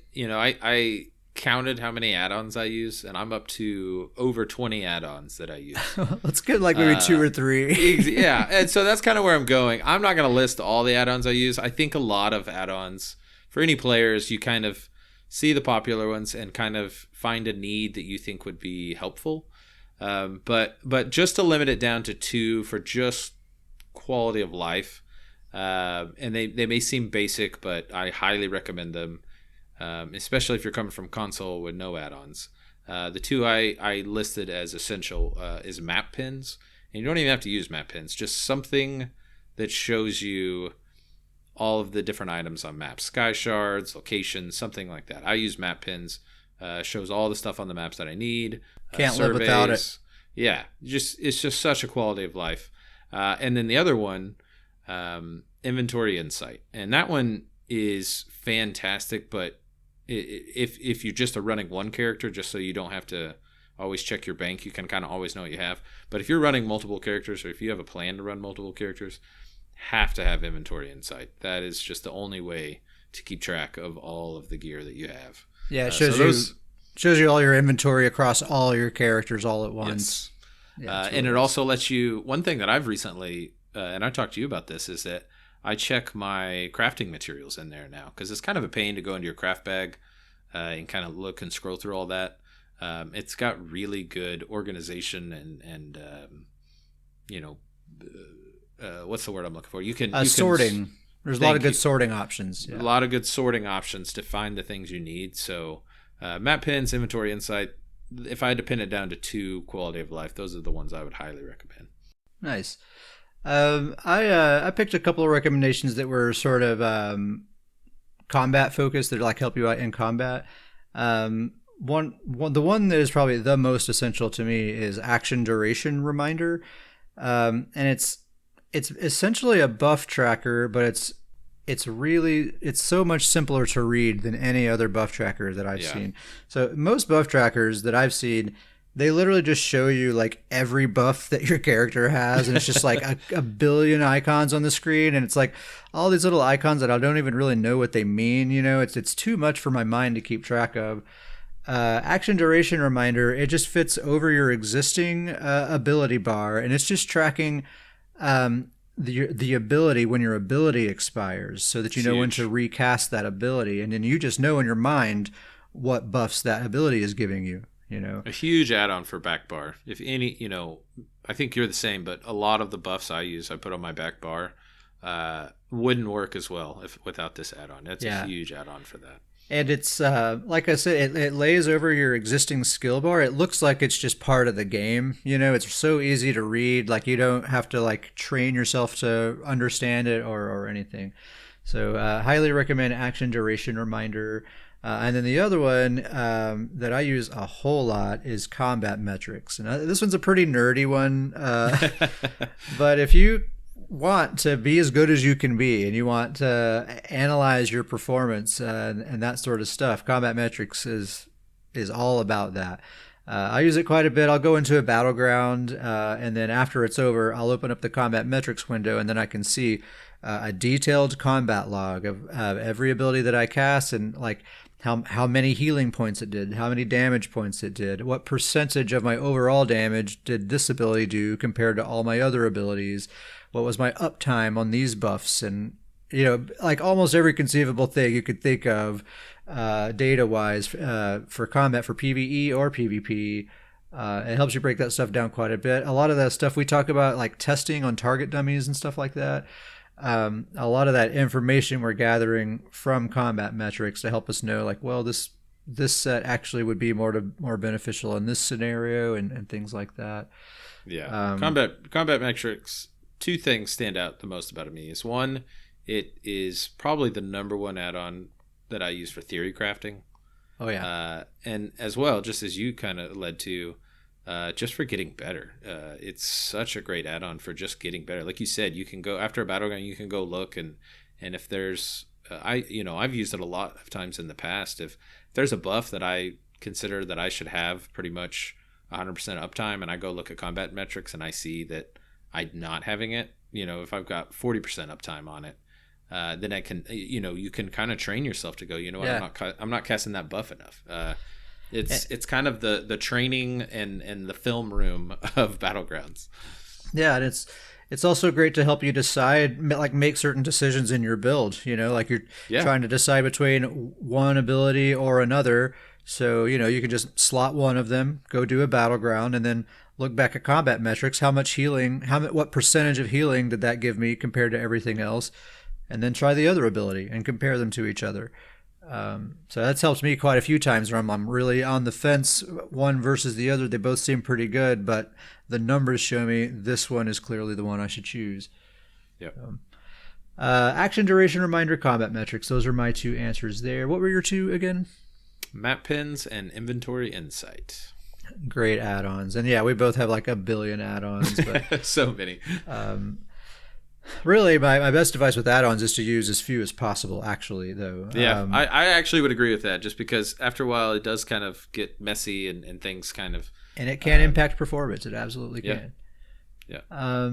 counted how many add-ons I use, and I'm up to over 20 add-ons that I use. Let's get like maybe 2 or 3. Yeah, and so that's kind of where I'm going. I'm not going to list all the add-ons I use. I think a lot of add-ons, for any players, you kind of see the popular ones and kind of find a need that you think would be helpful. But just to limit it down to 2 for just quality of life, and they may seem basic, but I highly recommend them. Especially if you're coming from console with no add-ons. The 2 I listed as essential is map pins. And you don't even have to use map pins. Just something that shows you all of the different items on maps. Sky shards, locations, something like that. I use map pins. Shows all the stuff on the maps that I need. Can't live without it. Yeah, it's just such a quality of life. And then the other one, inventory insight. And that one is fantastic, but if you're just running one character, just so you don't have to always check your bank, you can kind of always know what you have. But if you're running multiple characters, or if you have a plan to run multiple characters, have to have inventory insight. That is just the only way to keep track of all of the gear that you have. Yeah, it shows you all your inventory across all your characters all at once. Yes. Yeah, and it also lets you, one thing that I've recently, and I talked to you about this, is that I check my crafting materials in there now, because it's kind of a pain to go into your craft bag and kind of look and scroll through all that. It's got really good organization and what's the word I'm looking for? You can sorting. There's a lot of good sorting options. Yeah. A lot of good sorting options to find the things you need. So map pins, inventory insight. If I had to pin it down to 2, quality of life, those are the ones I would highly recommend. Nice. I picked a couple of recommendations that were sort of combat focused, that like help you out in combat. The one that is probably the most essential to me is action duration reminder, and it's essentially a buff tracker, but it's so much simpler to read than any other buff tracker that I've seen. So most buff trackers that I've seen, they literally just show you like every buff that your character has, and it's just like a billion icons on the screen, and it's like all these little icons that I don't even really know what they mean. It's too much for my mind to keep track of. Action duration reminder, it just fits over your existing ability bar, and it's just tracking the ability when your ability expires, so that you know when to recast that ability, and then you just know in your mind what buffs that ability is giving you. A huge add-on for back bar. If any, I think you're the same, but a lot of the buffs I put on my back bar, wouldn't work as well without this add-on. It's a huge add-on for that. And it's, like I said, it lays over your existing skill bar. It looks like it's just part of the game. It's so easy to read. Like, you don't have to like train yourself to understand it or anything. So highly recommend action duration reminder. And then the other one that I use a whole lot is combat metrics. And this one's a pretty nerdy one. But if you want to be as good as you can be, and you want to analyze your performance and that sort of stuff, combat metrics is all about that. I use it quite a bit. I'll go into a battleground, and then after it's over, I'll open up the combat metrics window, and then I can see a detailed combat log of every ability that I cast, and like how many healing points it did, how many damage points it did, what percentage of my overall damage did this ability do compared to all my other abilities, what was my uptime on these buffs, and like almost every conceivable thing you could think of data-wise for combat, for PvE or PvP. It helps you break that stuff down quite a bit. A lot of that stuff we talk about, like testing on target dummies and stuff like that, a lot of that information we're gathering from combat metrics to help us know, like, well, this set actually would be more beneficial in this scenario, and things like that. Yeah. Combat metrics, two things stand out the most about me. Is one, it is probably the number one add-on that I use for theory crafting. Oh yeah. And as well, just as you kind of led to, just for getting better. It's such a great add-on for just getting better. Like you said, you can go after a battleground, you can go look, and if there's I've used it a lot of times in the past. If there's a buff that I consider that I should have pretty much 100% uptime, and I go look at combat metrics and I see that I'm not having it, if I've got 40% uptime on it, then I can, you can kind of train yourself to go, what, yeah. I'm not casting that buff enough. It's kind of the training and the film room of Battlegrounds. Yeah, and it's also great to help you decide, like make certain decisions in your build, like you're trying to decide between one ability or another. So, you can just slot one of them, go do a battleground, and then look back at combat metrics. How much healing, what percentage of healing did that give me compared to everything else? And then try the other ability and compare them to each other. So that's helped me quite a few times where I'm really on the fence, one versus the other. They both seem pretty good, but the numbers show me this one is clearly the one I should choose. Yep. Action duration, reminder, combat metrics. Those are my two answers there. What were your two again? Map pins and inventory insight. Great add-ons. And yeah, we both have like a billion add-ons. But, so many. Really, my best advice with add-ons is to use as few as possible, actually, though. Yeah, I actually would agree with that, just because after a while it does kind of get messy and things kind of... And it can impact performance. It absolutely can. Yeah.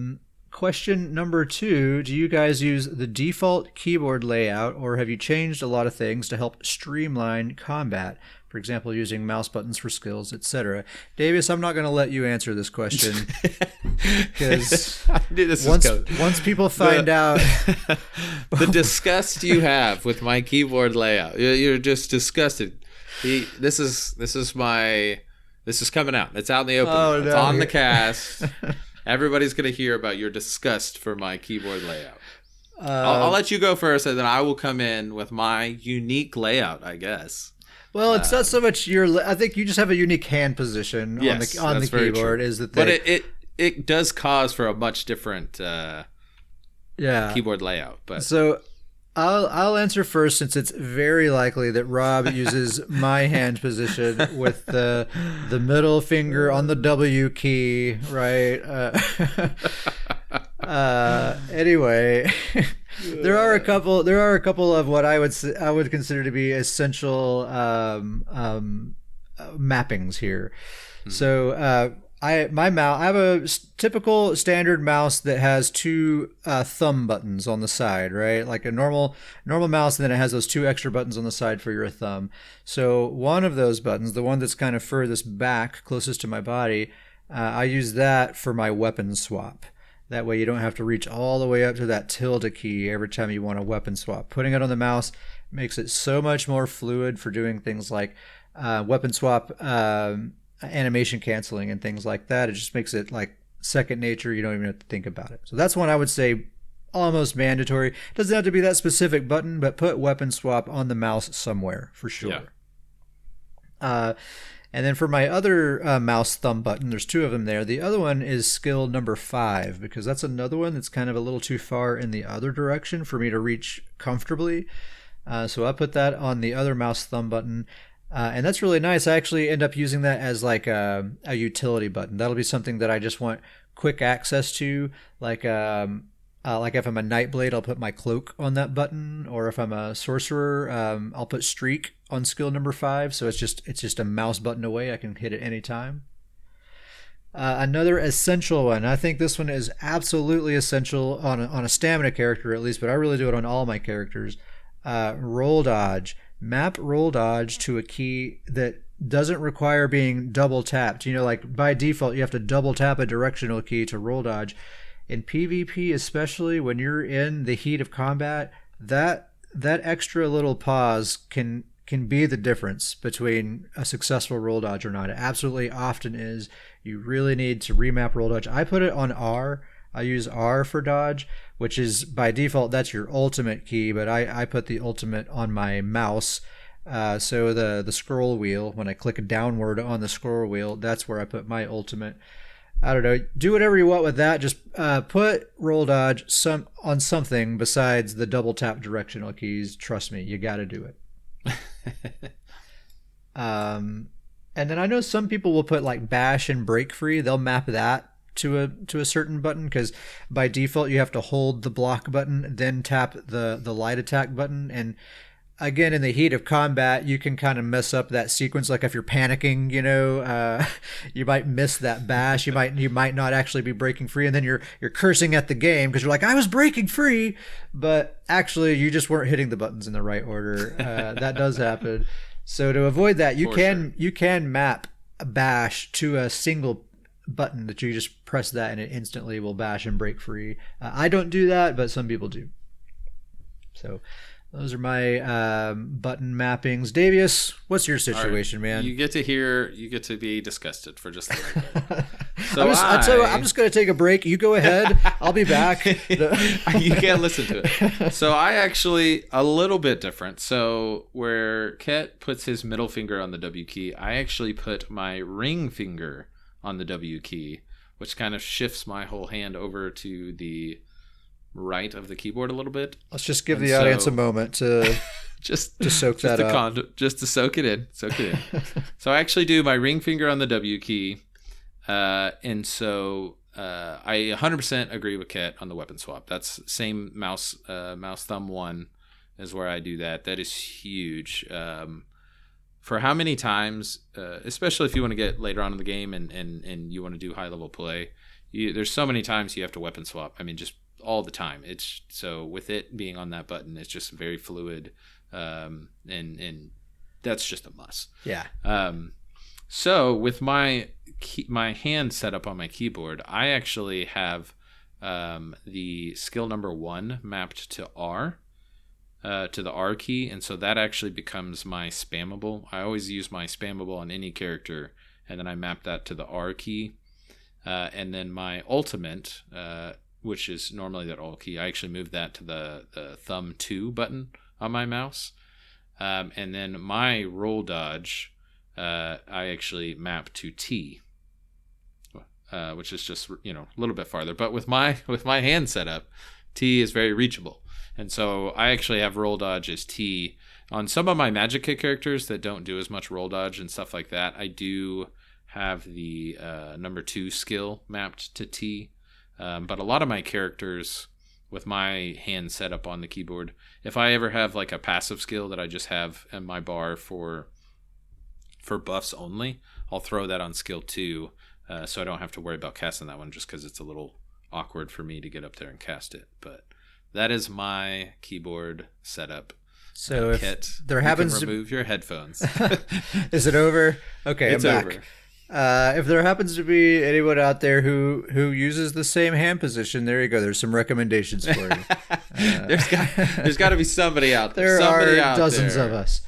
Question number 2, do you guys use the default keyboard layout, or have you changed a lot of things to help streamline combat? For example, using mouse buttons for skills, etc. Davis, I'm not going to let you answer this question because once people find out the disgust you have with my keyboard layout, you're just disgusted. This is coming out. It's out in the open. Oh, it's on the cast. Everybody's going to hear about your disgust for my keyboard layout. I'll let you go first, and then I will come in with my unique layout, I guess. Well, it's not so much I think you just have a unique hand position on the keyboard. Is the thing. But it does cause for a much different keyboard layout. But so I'll answer first, since it's very likely that Rob uses my hand position with the middle finger on the W key, right? Anyway. There are a couple of what I would consider to be essential mappings here. So I have a typical standard mouse that has two thumb buttons on the side, right? Like a normal mouse, and then it has those two extra buttons on the side for your thumb. So one of those buttons, the one that's kind of furthest back, closest to my body, I use that for my weapon swap. That way you don't have to reach all the way up to that tilde key every time you want a weapon swap. Putting it on the mouse makes it so much more fluid for doing things like weapon swap, animation canceling, and things like that. It just makes it like second nature. You don't even have to think about it. So that's one I would say almost mandatory. Doesn't have to be that specific button, but put weapon swap on the mouse somewhere for sure. Yeah. And then for my other mouse thumb button, there's two of them there. The other one is skill number 5, because that's another one that's kind of a little too far in the other direction for me to reach comfortably. So I put that on the other mouse thumb button. And that's really nice. I actually end up using that as like a utility button. That'll be something that I just want quick access to, like if I'm a Nightblade, I'll put my cloak on that button, or if I'm a sorcerer, I'll put streak on skill number 5. So it's just a mouse button away. I can hit it anytime. Another essential one. I think this one is absolutely essential on a stamina character at least, but I really do it on all my characters. Roll dodge. map roll dodge to a key that doesn't require being double tapped. Like by default, you have to double tap a directional key to roll dodge. In PvP, especially when you're in the heat of combat, that extra little pause can be the difference between a successful roll dodge or not. It absolutely often is. You really need to remap roll dodge. I put it on R. I use R for dodge, which is by default, that's your ultimate key, but I put the ultimate on my mouse. So the scroll wheel, when I click downward on the scroll wheel, that's where I put my ultimate. I don't know. Do whatever you want with that. Just put roll dodge on something besides the double tap directional keys. Trust me, you got to do it. And then I know some people will put like bash and break free. They'll map that to a certain button, because by default you have to hold the block button, then tap the light attack button. And again, in the heat of combat, you can kind of mess up that sequence. Like if you're panicking, you might miss that bash. You might not actually be breaking free, and then you're cursing at the game because you're like, I was breaking free, but actually you just weren't hitting the buttons in the right order. That does happen. So to avoid that, you can map a bash to a single button that you just press that and it instantly will bash and break free. I don't do that, but some people do. So those are my button mappings. Davius, what's your situation, man? You get to be disgusted for just a little bit. So I'm just going to take a break. You go ahead. I'll be back. You can't listen to it. So I actually, a little bit different. So where Ket puts his middle finger on the W key, I actually put my ring finger on the W key, which kind of shifts my whole hand over to the right of the keyboard a little bit. Let's just give the audience a moment to to soak that up. Just to soak it in. So I actually do my ring finger on the W key. And so I 100% agree with Ket on the weapon swap. That's same mouse thumb one is where I do that. That is huge. For how many times, especially if you want to get later on in the game and you want to do high level play, there's so many times you have to weapon swap. I mean, just all the time. It's so with it being on that button, it's just very fluid, and that's just a must. Yeah. So with my hand set up on my keyboard, I actually have the skill number 1 mapped to R. To the R key, and so that actually becomes my spammable. I always use my spammable on any character, and then I map that to the R key, and then my ultimate, which is normally that Alt key, I actually move that to the thumb 2 button on my mouse, and then my roll dodge, I actually map to T, which is just a little bit farther. But with my hand setup, T is very reachable. And so I actually have roll dodge as T. On some of my Magic Kit characters that don't do as much roll dodge and stuff like that, I do have the number 2 skill mapped to T. But a lot of my characters, with my hand set up on the keyboard, if I ever have like a passive skill that I just have in my bar for buffs only, I'll throw that on skill 2, so I don't have to worry about casting that one, just because it's a little awkward for me to get up there and cast it. But that is my keyboard setup. So if Ket, there happens to remove your headphones. Is it over? Okay, it's I'm back. Over. If there happens to be anyone out there who uses the same hand position, there you go. There's some recommendations for you. There's got to be somebody out there. There are dozens of us.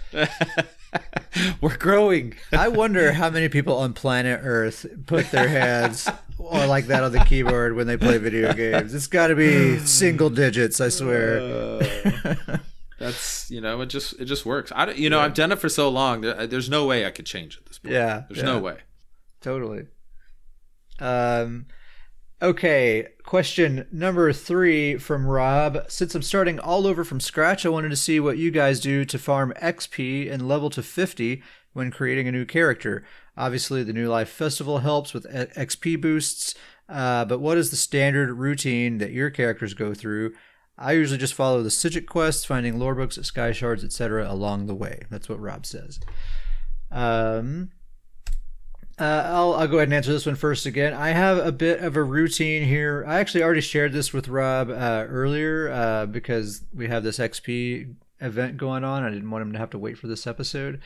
We're growing. I wonder how many people on planet Earth put their hands or like that on the keyboard when they play video games. It's got to be single digits, I swear. That's it just works. I've done it for so long. There's no way I could change it at this point. Yeah, there's no way. Totally. Okay, question number 3 from Rob. Since I'm starting all over from scratch, I wanted to see what you guys do to farm XP and level to 50 when creating a new character. Obviously, the New Life Festival helps with XP boosts, but what is the standard routine that your characters go through? I usually just follow the Sigil quests, finding lore books, sky shards, etc. along the way. That's what Rob says. I'll go ahead and answer this one first again. I have a bit of a routine here. I actually already shared this with Rob earlier because we have this XP event going on. I didn't want him to have to wait for this episode.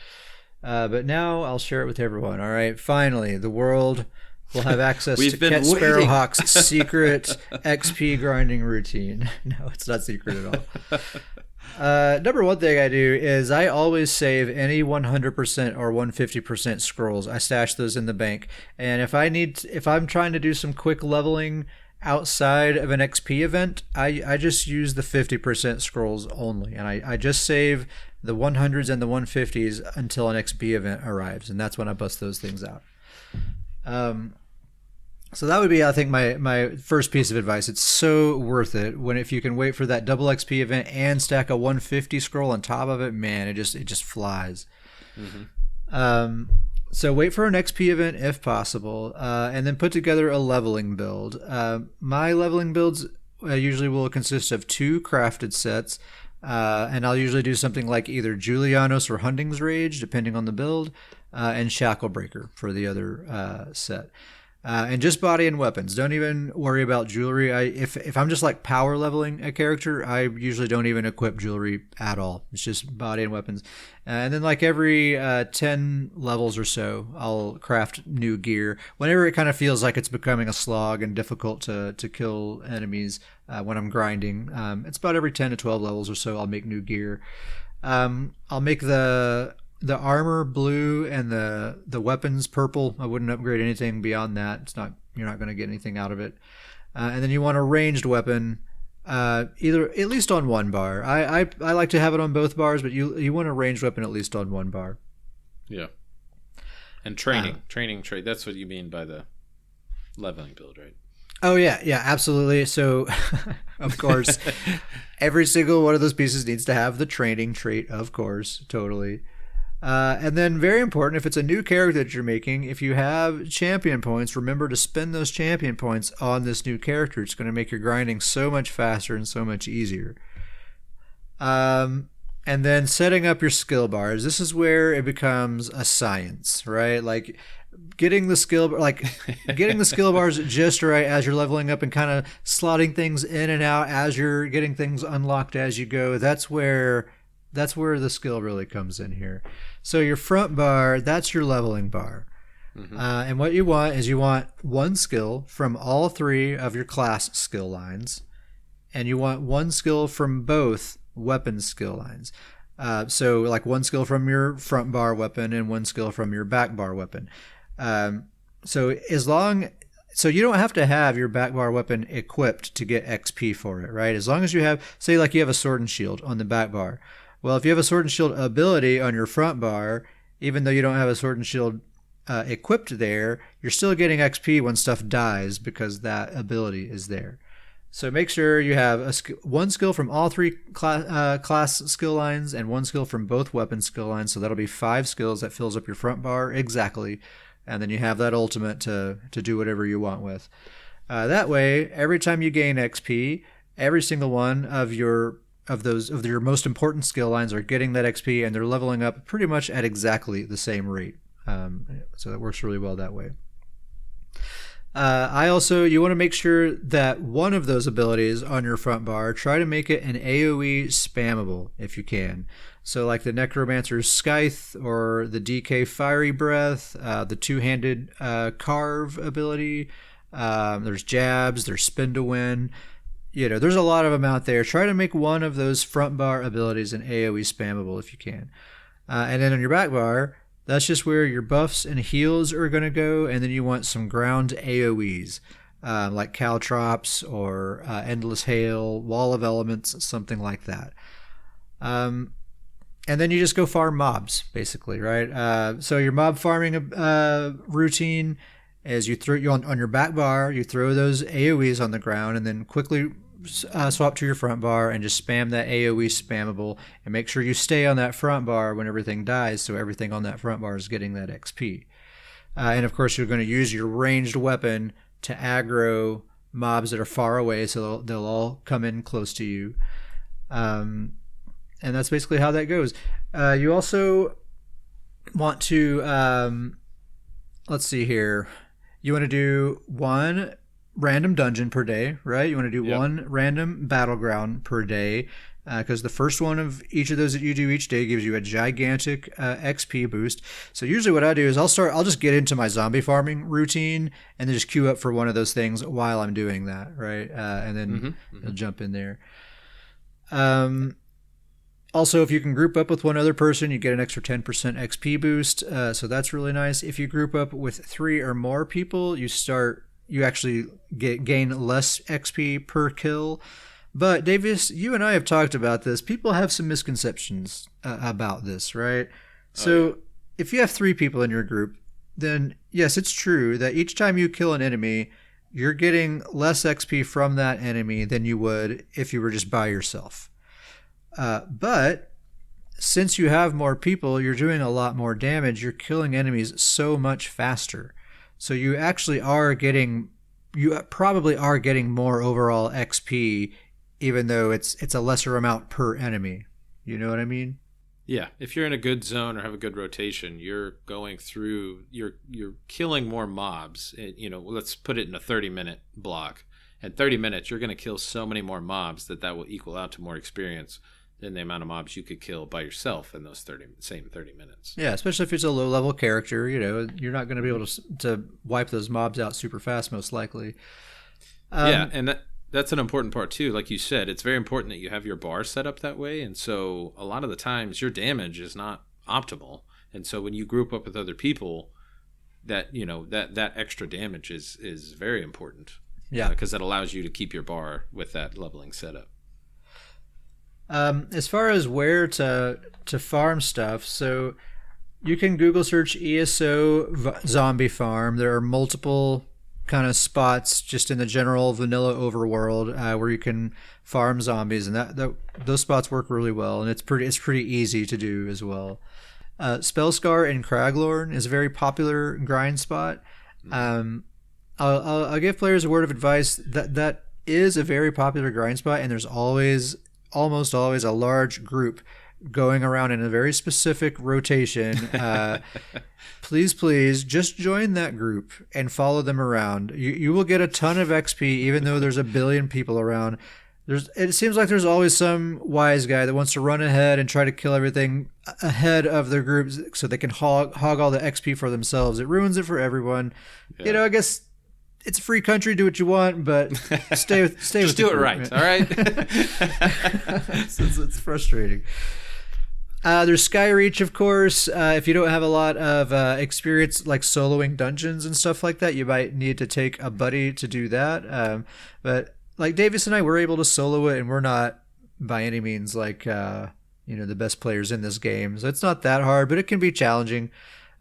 But now I'll share it with everyone. All right, finally, the world will have access to Ket Sparrowhawk's secret XP grinding routine. No, it's not secret at all. Number one thing I do is I always save any 100% or 150% scrolls. I stash those in the bank. And if I'm trying to do some quick leveling outside of an XP event, I just use the 50% scrolls only. And I just save the 100s and the 150s until an XP event arrives. And that's when I bust those things out. So that would be, I think, my first piece of advice. It's so worth it if you can wait for that double XP event and stack a 150 scroll on top of it. Man, it just flies. Mm-hmm. So wait for an XP event if possible, and then put together a leveling build. My leveling builds usually will consist of 2 crafted sets, and I'll usually do something like either Julianos or Hunting's Rage, depending on the build, and Shacklebreaker for the other set. And just body and weapons. Don't even worry about jewelry. If I'm just like power leveling a character, I usually don't even equip jewelry at all. It's just body and weapons. And then like every 10 levels or so, I'll craft new gear. Whenever it kind of feels like it's becoming a slog and difficult to kill enemies when I'm grinding. It's about every 10 to 12 levels or so, I'll make new gear. I'll make the armor blue and the weapons purple. I wouldn't upgrade anything beyond that. You're not going to get anything out of it. And then you want a ranged weapon, either at least on one bar. I like to have it on both bars, but you want a ranged weapon at least on one bar. Yeah. And training. That's what you mean by the leveling build, right? Oh yeah, absolutely. So, of course, every single one of those pieces needs to have the training trait, of course, totally. And then very important, if it's a new character that you're making, if you have champion points, remember to spend those champion points on this new character. It's going to make your grinding so much faster and so much easier. And then setting up your skill bars. This is where it becomes a science, right? Like getting the skill bars just right as you're leveling up and kind of slotting things in and out as you're getting things unlocked as you go. That's where the skill really comes in here. So your front bar, that's your leveling bar. Mm-hmm. And what you want one skill from all 3 of your class skill lines. And you want one skill from both weapon skill lines. So like one skill from your front bar weapon and one skill from your back bar weapon. So you don't have to have your back bar weapon equipped to get XP for it, right? As long as you have, say like you have a sword and shield on the back bar. Well, if you have a sword and shield ability on your front bar, even though you don't have a sword and shield equipped there, you're still getting XP when stuff dies because that ability is there. So make sure you have one skill from all 3 class skill lines and one skill from both weapon skill lines. So that'll be 5 skills that fills up your front bar exactly. And then you have that ultimate to do whatever you want with. That way, every time you gain XP, every single one of your most important skill lines are getting that XP, and they're leveling up pretty much at exactly the same rate. So that works really well that way. You want to make sure that one of those abilities on your front bar, try to make it an AoE spammable if you can. So like the Necromancer's Scythe or the DK Fiery Breath, the two-handed Carve ability. There's Jabs, there's Spin to Win. There's a lot of them out there. Try to make one of those front bar abilities an AoE spammable if you can. And then on your back bar, that's just where your buffs and heals are going to go. And then you want some ground AoEs, like Caltrops or Endless Hail, Wall of Elements, something like that. And then you just go farm mobs, basically, right? So your mob farming routine is you on your back bar, you throw those AoEs on the ground and then quickly swap to your front bar and just spam that AoE spammable, and make sure you stay on that front bar when everything dies, so everything on that front bar is getting that XP. And of course, you're going to use your ranged weapon to aggro mobs that are far away, so they'll all come in close to you. And that's basically how that goes. You also want to, let's see here. You want to do one random dungeon per day, right? You want to do one random battleground per day. because the first one of each of those that you do each day gives you a gigantic XP boost. So usually what I do is I'll just get into my zombie farming routine and then just queue up for one of those things while I'm doing that, right? And then I'll jump in there. Also, if you can group up with one other person, you get an extra 10% XP boost. So that's really nice. If you group up with 3 or more people, you actually gain less XP per kill. But Davis, you and I have talked about this. People have some misconceptions about this, right? So if you have 3 people in your group, then yes, it's true that each time you kill an enemy, you're getting less XP from that enemy than you would if you were just by yourself. But since you have more people, you're doing a lot more damage. You're killing enemies so much faster. So you probably are getting more overall XP, even though it's a lesser amount per enemy. You know what I mean? Yeah. If you're in a good zone or have a good rotation, you're going through, you're killing more mobs. Let's put it in a 30-minute block. In 30 minutes, you're going to kill so many more mobs that will equal out to more experience than the amount of mobs you could kill by yourself in those 30 minutes. Yeah, especially if it's a low-level character, you're not going to be able to wipe those mobs out super fast, most likely. Yeah, and that's an important part, too. Like you said, it's very important that you have your bar set up that way, and so a lot of the times your damage is not optimal. And so when you group up with other people, that extra damage is very important. Yeah. Because that allows you to keep your bar with that leveling setup. As far as where to farm stuff, so you can Google search ESO zombie farm. There are multiple kind of spots just in the general vanilla overworld where you can farm zombies, and those spots work really well, and it's pretty easy to do as well. Spellscar in Craglorn is a very popular grind spot. I'll give players a word of advice that is a very popular grind spot, and there's almost always a large group going around in a very specific rotation. Please just join that group and follow them around. You will get a ton of XP even though there's a billion people around. It seems like there's always some wise guy that wants to run ahead and try to kill everything ahead of their groups so they can hog all the XP for themselves. It ruins it for everyone. Yeah. I guess it's a free country. Do what you want, but stay with just do it right. All right. It's frustrating. There's Skyreach, of course. If you don't have a lot of experience like soloing dungeons and stuff like that, you might need to take a buddy to do that. But like Davis and I, we're able to solo it, and we're not by any means like the best players in this game. So it's not that hard, but it can be challenging.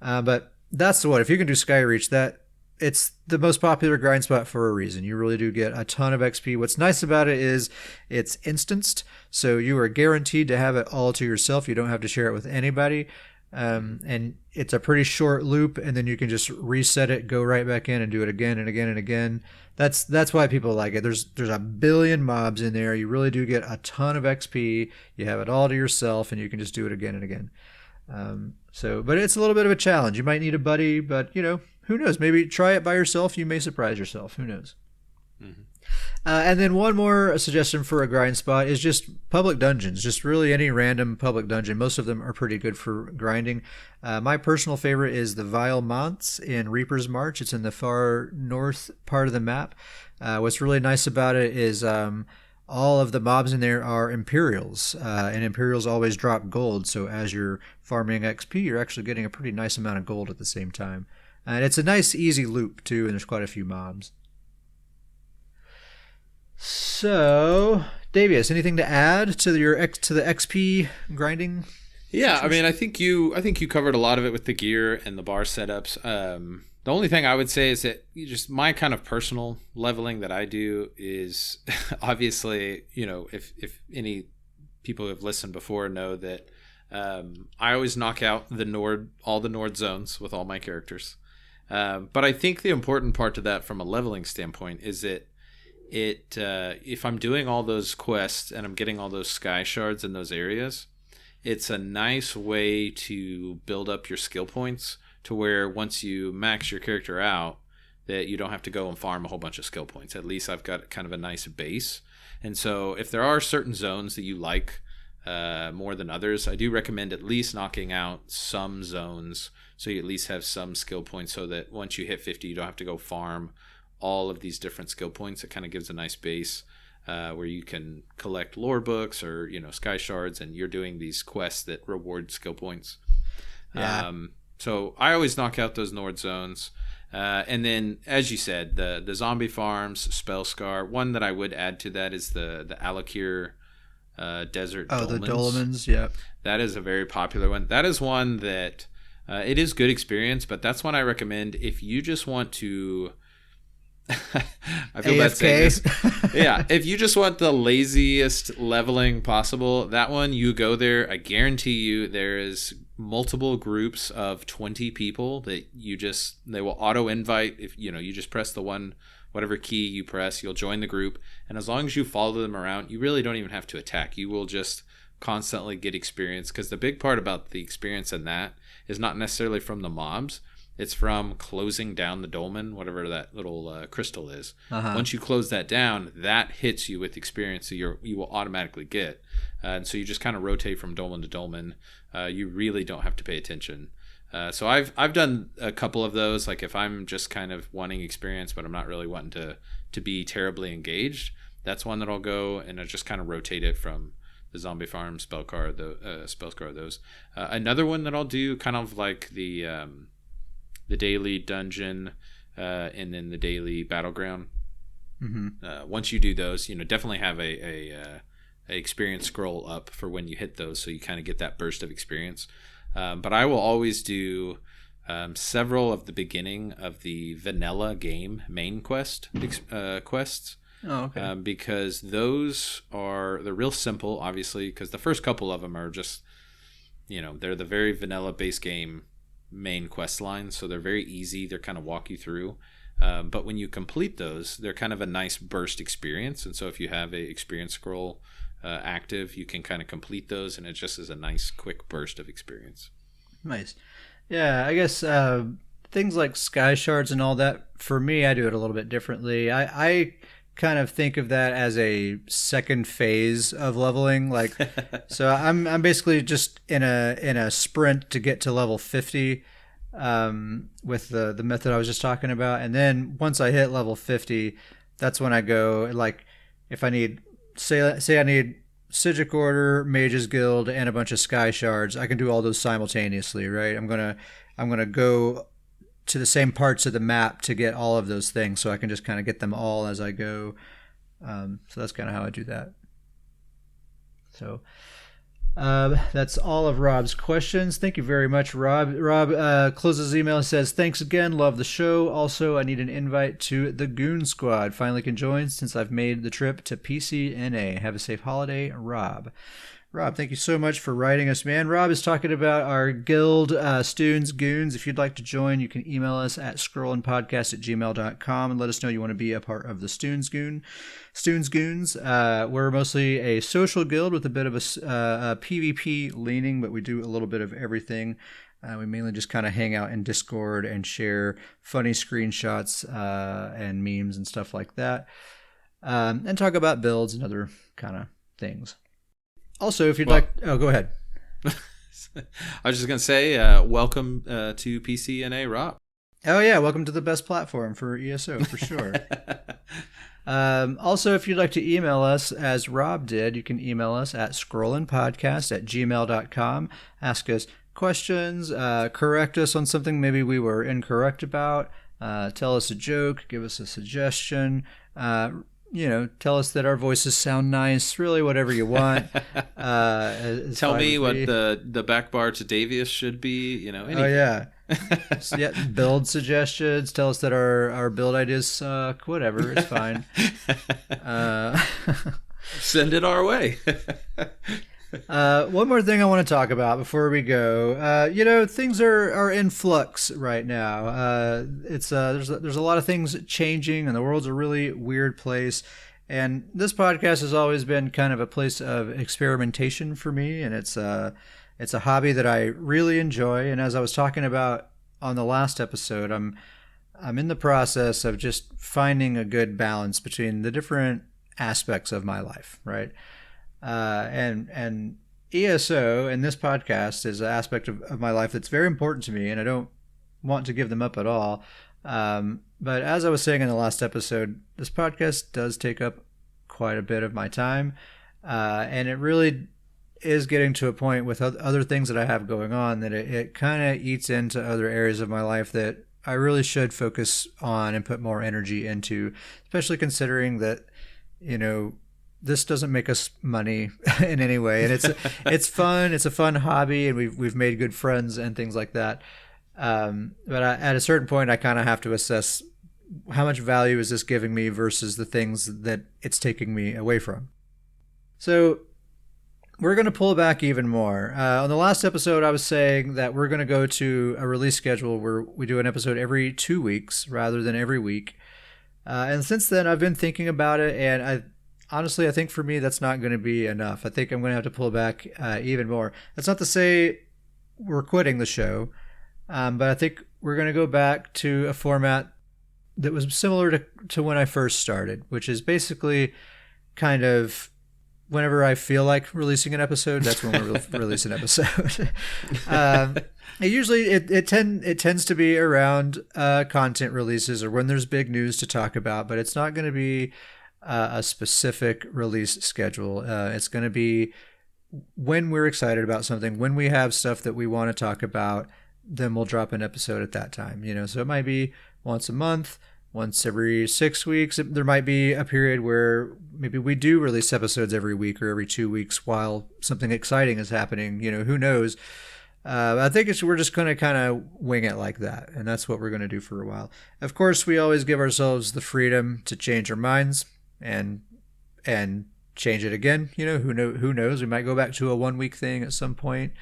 But that's the one. If you can do Skyreach, it's the most popular grind spot for a reason. You really do get a ton of XP. What's nice about it is it's instanced, so you are guaranteed to have it all to yourself. You don't have to share it with anybody. And it's a pretty short loop, and then you can just reset it, go right back in, and do it again and again and again. That's why people like it. There's a billion mobs in there. You really do get a ton of XP. You have it all to yourself, and you can just do it again and again. But it's a little bit of a challenge. You might need a buddy, but who knows? Maybe try it by yourself. You may surprise yourself. Who knows? Mm-hmm. And then one more suggestion for a grind spot is just public dungeons. Just really any random public dungeon. Most of them are pretty good for grinding. My personal favorite is the Vile Manse in Reaper's March. It's in the far north part of the map. What's really nice about it is all of the mobs in there are Imperials, and Imperials always drop gold. So as you're farming XP, you're actually getting a pretty nice amount of gold at the same time. And it's a nice, easy loop, too, and there's quite a few mobs. So, Davius, anything to add to the XP grinding? Yeah, I mean, I think you covered a lot of it with the gear and the bar setups. The only thing I would say is that just my kind of personal leveling that I do is obviously, if any people who have listened before know that I always knock out all the Nord zones with all my characters. But I think the important part to that from a leveling standpoint is that if I'm doing all those quests and I'm getting all those sky shards in those areas, it's a nice way to build up your skill points to where once you max your character out, that you don't have to go and farm a whole bunch of skill points. At least I've got kind of a nice base. And so if there are certain zones that you like more than others, I do recommend at least knocking out some zones so you at least have some skill points, so that once you hit 50, you don't have to go farm all of these different skill points. It kind of gives a nice base where you can collect lore books or, sky shards, and you're doing these quests that reward skill points. Yeah. So I always knock out those Nord zones. And then, as you said, the zombie farms, Spellscar. One that I would add to that is the Alakir Desert Dolmens. The Dolmens, yeah. That is a very popular one. That is one that it is good experience, but that's one I recommend if you just want to... I feel bad saying this. Yeah, if you just want the laziest leveling possible, that one, you go there. I guarantee you there is multiple groups of 20 people that they will auto invite. If you just press the one, whatever key you press, you'll join the group, and as long as you follow them around, you really don't even have to attack. You will just constantly get experience, because the big part about the experience in that is not necessarily from the mobs. It's from closing down the dolmen, whatever that little crystal is. Once you close that down, that hits you with experience, so you will automatically get. And so you just kind of rotate from dolmen to dolmen. You really don't have to pay attention. So I've done a couple of those. Like if I'm just kind of wanting experience, but I'm not really wanting to be terribly engaged, that's one that I'll go and I just kind of rotate it from the zombie farm, Spellscar, those. Another one that I'll do, kind of like the daily dungeon and then the daily battleground. Once you do those, definitely have a experience scroll up for when you hit those, so you kind of get that burst of experience. But I will always do several of the beginning of the vanilla game main quests. Oh, okay. Because they're real simple, obviously, because the first couple of them are just, they're the very vanilla base game main quest lines, so they're very easy. They're kind of walk you through. But when you complete those, they're kind of a nice burst experience. And so if you have a experience scroll active, you can kind of complete those, and it just is a nice quick burst of experience. Nice. Yeah, I guess things like sky shards and all that, for me, I do it a little bit differently. I kind of think of that as a second phase of leveling. Like, so I'm basically just in a sprint to get to level 50 with the method I was just talking about. And then once I hit level 50, that's when I go, like, if I need, say I need Sigic Order, Mage's Guild, and a bunch of Sky Shards, I can do all those simultaneously, right? I'm gonna go to the same parts of the map to get all of those things, so I can just kind of get them all as I go. So that's kind of how I do that. So that's all of Rob's questions. Thank you very much, Rob. Rob closes his email and says, "Thanks again. Love the show. Also, I need an invite to the Goon Squad. Finally can join since I've made the trip to PCNA. Have a safe holiday, Rob." Rob, thank you so much for writing us, man. Rob is talking about our guild, Stoons Goons. If you'd like to join, you can email us at scrollandpodcast@gmail.com and let us know you want to be a part of the Stoons Goons. We're mostly a social guild with a bit of a PvP leaning, but we do a little bit of everything. We mainly just kind of hang out in Discord and share funny screenshots and memes and stuff like that, and talk about builds and other kind of things. Also, if you'd like... Oh, go ahead. I was just going to say, welcome to PCNA, Rob. Oh, yeah. Welcome to the best platform for ESO, for sure. Also, if you'd like to email us, as Rob did, you can email us at scrollandpodcast@gmail.com. Ask us questions, correct us on something maybe we were incorrect about, tell us a joke, give us a suggestion, tell us that our voices sound nice, really whatever you want. Tell me what the back bar to Davius should be, anything. Oh, yeah. Build suggestions. Tell us that our build ideas suck. Whatever, it's fine. Send it our way. One more thing I want to talk about before we go. Things are in flux right now. There's a lot of things changing, and the world's a really weird place. And this podcast has always been kind of a place of experimentation for me, and it's a hobby that I really enjoy. And as I was talking about on the last episode, I'm in the process of just finding a good balance between the different aspects of my life, right? And ESO and this podcast is an aspect of my life that's very important to me, and I don't want to give them up at all. But as I was saying in the last episode, this podcast does take up quite a bit of my time, and it really is getting to a point with other things that I have going on that it kind of eats into other areas of my life that I really should focus on and put more energy into, especially considering that, this doesn't make us money in any way, and it's fun. It's a fun hobby, and we've made good friends and things like that. But at a certain point, I kind of have to assess how much value is this giving me versus the things that it's taking me away from. So we're going to pull back even more. On the last episode, I was saying that we're going to go to a release schedule where we do an episode every 2 weeks rather than every week. And since then, I've been thinking about it, and I think for me, that's not going to be enough. I think I'm going to have to pull back even more. That's not to say we're quitting the show, but I think we're going to go back to a format that was similar to when I first started, which is basically kind of whenever I feel like releasing an episode, that's when we'll release an episode. It tends to be around content releases or when there's big news to talk about, but it's not going to be a specific release schedule. It's going to be when we're excited about something, when we have stuff that we want to talk about, then we'll drop an episode at that time. So it might be once a month, once every 6 weeks. There might be a period where maybe we do release episodes every week or every 2 weeks while something exciting is happening. Who knows? I think we're just going to kind of wing it like that, and that's what we're going to do for a while. Of course, we always give ourselves the freedom to change our minds and change it again. Who knows? We might go back to a 1 week thing at some point.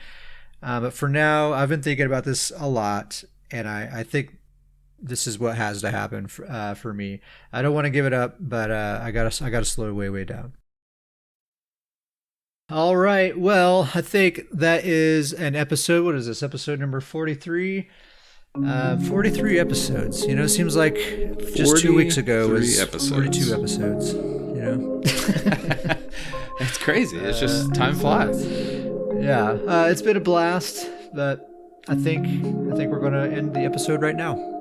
But for now, I've been thinking about this a lot, and I think this is what has to happen for me. I don't want to give it up, but I gotta slow way down. All right. Well, I think that is an episode. What is this? Episode number 43. 43 episodes. It seems like just 2 weeks ago was episodes. 42 episodes. It's crazy. It's just time flies. Yeah. It's been a blast, but I think we're going to end the episode right now.